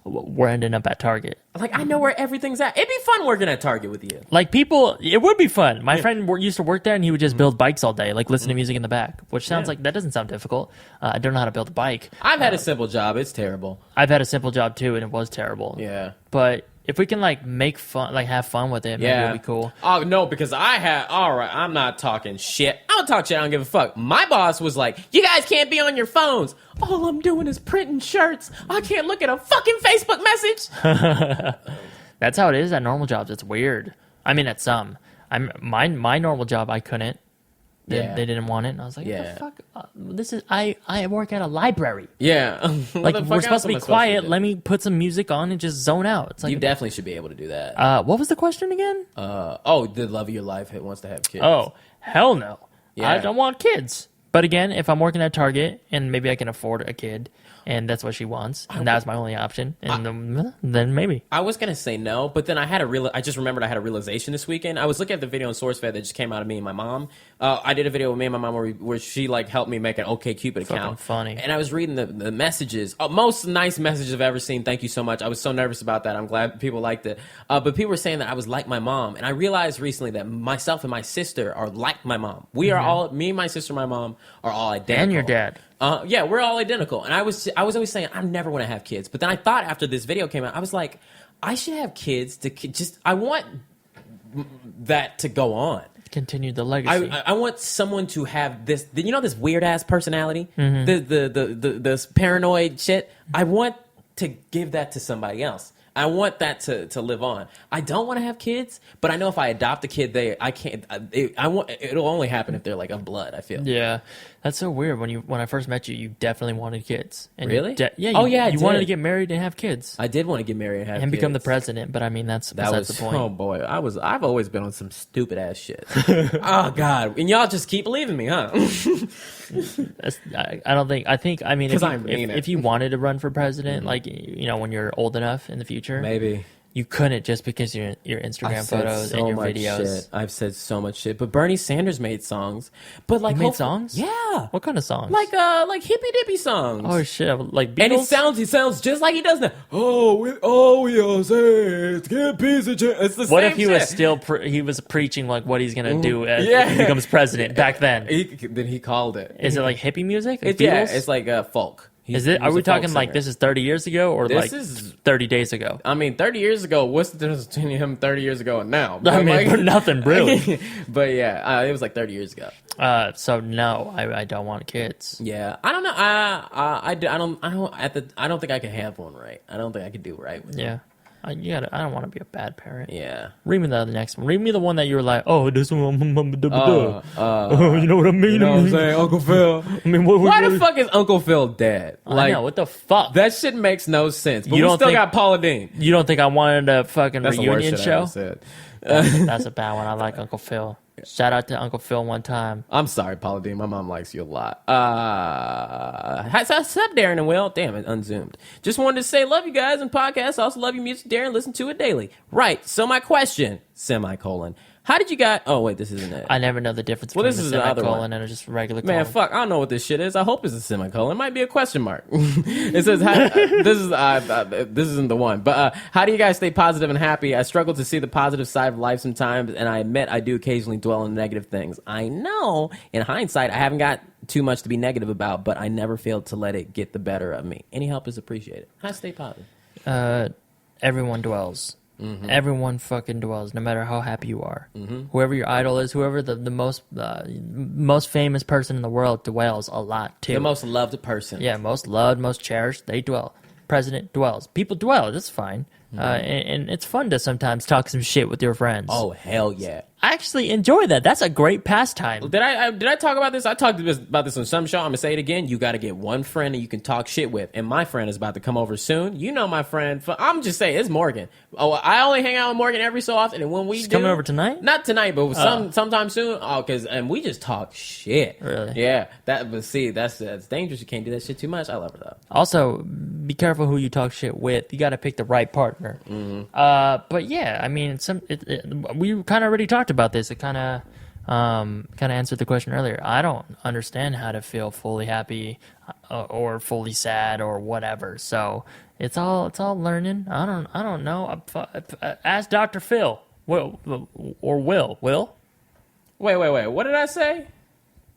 we're ending up at Target. Like, I know where everything's at. It'd be fun working at Target with you. Like, it would be fun. My friend used to work there, and he would just build bikes all day, like listen to music in the back, which sounds like, that doesn't sound difficult. I don't know how to build a bike. I've had a simple job. It's terrible. I've had a simple job, too, and it was terrible. Yeah. But if we can, like, make fun, like, have fun with it, maybe it'll be cool. Oh, no, because all right, I'm not talking shit. I don't talk shit. I don't give a fuck. My boss was like, you guys can't be on your phones. All I'm doing is printing shirts. I can't look at a fucking Facebook message. That's how it is at normal jobs. It's weird. I mean, at some. My normal job, I couldn't. They didn't want it, and I was like, what the fuck? This is I work at a library. Yeah. Like, we're supposed to be quiet. Let me put some music on and just zone out. It's like, you definitely should be able to do that. What was the question again? The love of your life wants to have kids. Oh, hell no. Yeah. I don't want kids. But again, if I'm working at Target and maybe I can afford a kid, and that's what she wants, and that's my only option, and then maybe. I was going to say no, but then I just remembered I had a realization this weekend. I was looking at the video on SourceFed that just came out of me and my mom. I did a video with me and my mom where she like helped me make an OkCupid account. Funny. And I was reading the messages. Most nice messages I've ever seen. Thank you so much. I was so nervous about that. I'm glad people liked it. But people were saying that I was like my mom. And I realized recently that myself and my sister are like my mom. We are all, me, my sister, my mom are all identical. And your dad. Yeah, we're all identical. And I was always saying, I never want to have kids. But then I thought after this video came out, I was like, I should have kids I want that to go on. Continue the legacy. I want someone to have this, this weird ass personality, this paranoid shit. I want to give that to somebody else. I want that to live on. I don't want to have kids, but I know if I adopt a kid, it'll only happen if they're like of blood. I feel. Yeah, that's so weird. When I first met you, you definitely wanted kids. And really? You wanted to get married and have kids. I did want to get married and have kids. Become the president. But I mean, that's the point. Oh boy, I've always been on some stupid ass shit. Oh god, and y'all just keep leaving me, huh? I mean, if you wanted to run for president, like when you're old enough in the future. Maybe you couldn't just because your Instagram photos and your videos. I've said so much shit, but Bernie Sanders made songs. But like, he made songs? Yeah. What kind of songs? Like hippy dippy songs. Oh shit! Like Beatles? And he sounds just like he does now. Oh, we all say it's get piece of shit. It's the same. What if he shit. was still he was preaching like what he's gonna do if he becomes president back then? Then he called it. Is it like hippie music? It's like folk. Is it? Are we talking like this is 30 years ago or This like is- 30 days ago? I mean, 30 years ago, what's the difference between him 30 years ago and now? I mean, Like- nothing really. But yeah, it was like 30 years ago. So no, I don't want kids. Yeah, I don't know. I don't think I could have one right. I don't think I could do right with Yeah. I don't want to be a bad parent. it. Yeah. Read me the next one. Read me the one that you were like, oh, this one, You know what I mean? You know what I'm saying, Uncle Phil? I mean, what Why the fuck is Uncle Phil dead? I know, what the fuck? That shit makes no sense. But You we don't still think- got Paula Dean. You don't think I wanted a fucking That's the worst reunion shit I show? ever said. That's a bad one. I like Uncle Phil. Shout out to Uncle Phil one time. I'm sorry, Paula Dean. My mom likes you a lot. What's up, Darren and Will? Damn it, unzoomed. Just wanted to say love you guys and podcasts. Also love your music, Darren. Listen to it daily. Right. So my question, semicolon. How did you guys... Oh, wait, this isn't it. I never know the difference Well, between this a is the other semicolon one. and a just regular Man, colon. fuck, I don't know what this shit is. I hope it's a semicolon. It might be a question mark. It says, this isn't the one. But how do you guys stay positive and happy? I struggle to see the positive side of life sometimes, and I admit I do occasionally dwell on negative things. I know, in hindsight, I haven't got too much to be negative about, but I never failed to let it get the better of me. Any help is appreciated. How to stay positive? Everyone dwells. Mm-hmm. Everyone fucking dwells, no matter how happy you are. Whoever your idol is, whoever the most famous person in the world dwells a lot too. The most loved person. Yeah, most loved, most cherished, they dwell. President dwells. People dwell. That's fine. And it's fun to sometimes talk some shit with your friends. Oh, hell yeah. I actually enjoy that. That's a great pastime. Did I talk about this? I talked about this on some show. I'm gonna say it again. You got to get one friend that you can talk shit with, and my friend is about to come over soon. You know my friend. I'm just saying it's Morgan. Oh, I only hang out with Morgan every so often, and when we She's do, coming over tonight? Not tonight, but sometime soon. Oh, and we just talk shit. Really? Yeah. But see, that's dangerous. You can't do that shit too much. I love her though. Also, be careful who you talk shit with. You got to pick the right partner. But yeah, I mean, we kind of already talked about this. It kind of answered the question earlier. I don't understand how to feel fully happy or fully sad or whatever. So it's all learning. I don't know. Ask Dr. Phil. Will. Wait. What did I say?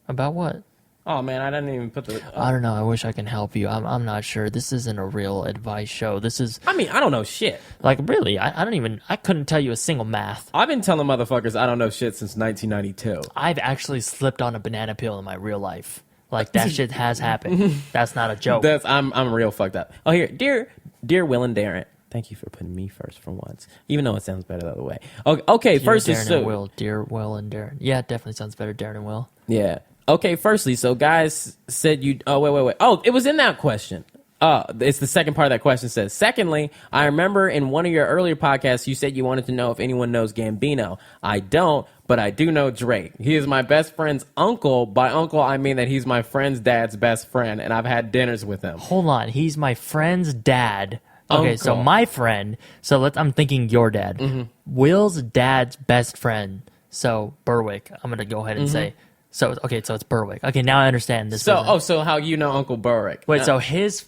About what? Oh man, I didn't even put the. I don't know. I wish I can help you. I'm not sure. This isn't a real advice show. This is I mean, I don't know shit. like really. I couldn't tell you a single math. I've been telling motherfuckers I don't know shit since 1992. I've actually slipped on a banana peel in my real life. Like that shit has happened. That's not a joke. I'm real fucked up. Oh, here, dear Will and Darren. Thank you for putting me first for once, even though it sounds better the other way. Okay, Dear first Darren is and Will. Dear Will and Darren. Yeah, it definitely sounds better. Darren and Will. Yeah. Okay, firstly, so guys said you. Oh, wait. Oh, it was in that question. It's the second part of that question says. Secondly, I remember in one of your earlier podcasts, you said you wanted to know if anyone knows Gambino. I don't, but I do know Drake. He is my best friend's uncle. By uncle, I mean that he's my friend's dad's best friend, and I've had dinners with him. Hold on. He's my friend's dad. Okay, so Uncle. my friend. So I'm thinking your dad. Will's dad's best friend. So Berwick. I'm gonna go ahead and say. So it's Berwick. Okay, now I understand this. So how you know Uncle Burrick? Wait, so his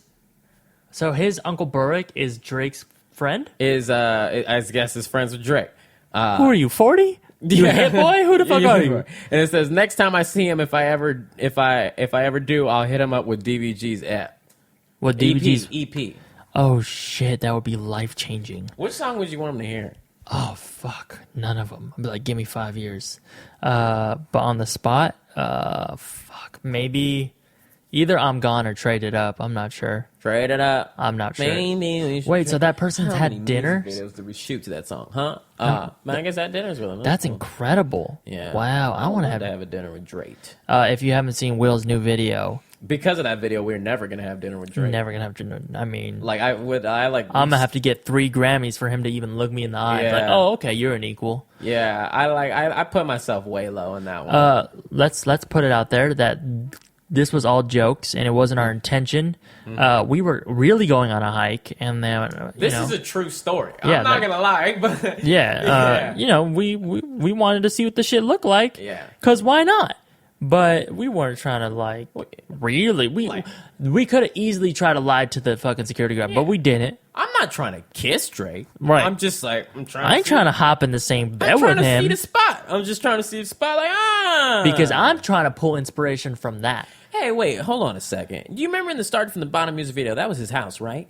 Uncle Berwick is Drake's friend? Is I guess his friends with Drake. Who are you, 40? You a hit boy? Who the fuck are you? And it says next time I see him, if I ever do, I'll hit him up with DVG's app. What DVD's? EP. Oh shit, that would be life changing. Which song would you want him to hear? Oh fuck, none of them. I'd be like, give me 5 years. But on the spot, fuck, maybe either I'm Gone or Trade It Up. I'm not sure. Trade it up. I'm not sure. Maybe we should Wait, so trade- that person's How had many dinner? music videos did we shoot to that song? Huh? Man, I guess that dinner's with him. That's cool. incredible. Yeah. Wow, I want to love have. a dinner with Drake. If you haven't seen Will's new video, Because of that video, we're never gonna have dinner with you're Drake. never gonna have to. I mean, Like I'm gonna have to get 3 Grammys for him to even look me in the eye. Yeah. Like, oh, okay, you're an equal. Yeah, I put myself way low in that one. Let's put it out there that this was all jokes and it wasn't our intention. We were really going on a hike, and then This is a true story. Yeah, I'm not gonna lie, but yeah, Yeah. we wanted to see what the shit looked like. Yeah. Cause why not? But we weren't trying to like really. We could have easily tried to lie to the fucking security guard, but we didn't. I'm not trying to kiss Drake. Right. I'm just like I'm trying. I ain't trying to hop in the same bed I'm trying with to him. see the spot. I'm just trying to see if Spotlight. Because I'm trying to pull inspiration from that. Hey, wait, hold on a second. Do you remember in the start from the bottom music video? That was his house, right?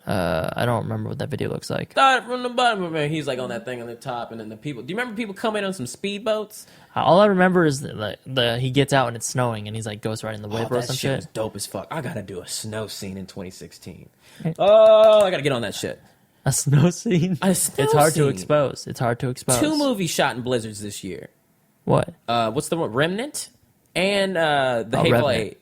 I don't remember what that video looks like. Start from the bottom, man. He's like on that thing on the top, and then the people. Do you remember people coming on some speedboats? All I remember is the he gets out and it's snowing and he's like ghost riding the wave or that some shit shit. was dope as fuck. I gotta do a snow scene in 2016. Oh, I gotta get on that shit. A snow scene. It's hard to expose. It's hard to expose. 2 movies shot in blizzards this year. What? What's the one? Remnant and the Hateful Revenant. Eight.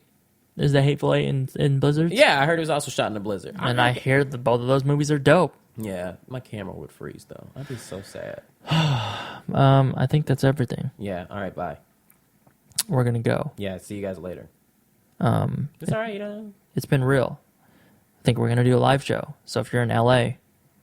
Is the Hateful Eight in Blizzards? Yeah, I heard it was also shot in a blizzard. And I hear that both of those movies are dope. Yeah, my camera would freeze though. I'd be so sad. I think that's everything. Yeah. All right. Bye. We're gonna go. Yeah. See you guys later. It's all right. You know. It's been real. I think we're gonna do a live show. So if you're in LA,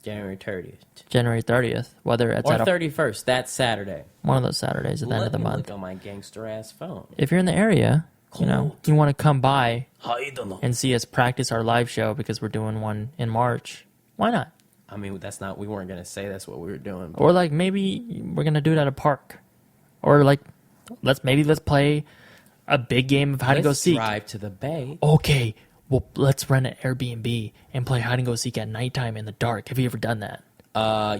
January 30th January 30th, whether it's or at 31st, that's Saturday. one of those Saturdays at the end of the Let me month. look on my gangster ass phone. If you're in the area, you know, you want to come by And and see us practice our live show because we're doing one in March. Why not? I mean, that's not. We weren't gonna say that's what we were doing. Or like maybe we're gonna do it at a park, or like let's play a big game of hide and go Let's seek. drive to the bay. Okay, well let's rent an Airbnb and play hide and go seek at nighttime in the dark. Have you ever done that?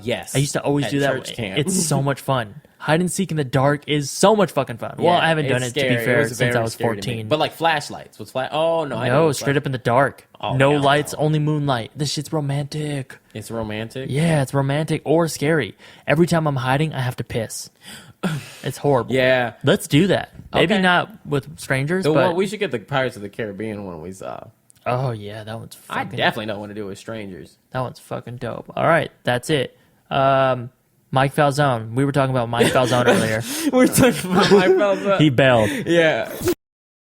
Yes. I used to always At do that. church camp. It's so much fun. Hide and seek in the dark is so much fucking fun. Well, I haven't done it's it to be scary. fair was since I very was scary to me. 14. But like flashlights. Was flash? Oh no, I No, know straight up in the dark. Oh, No hell lights, no. only moonlight. This shit's romantic. It's romantic. Yeah, it's romantic or scary. Every time I'm hiding, I have to piss. It's horrible. Yeah. Let's do that. Maybe Okay. not with strangers, The but one, we should get the Pirates of the Caribbean one we saw. oh yeah, that one's I fucking definitely don't want to do it with strangers. that one's fucking dope. All right, that's it. Mike Falzone. We were talking about Mike Falzone earlier. We're talking about my fellas. He bailed. Yeah.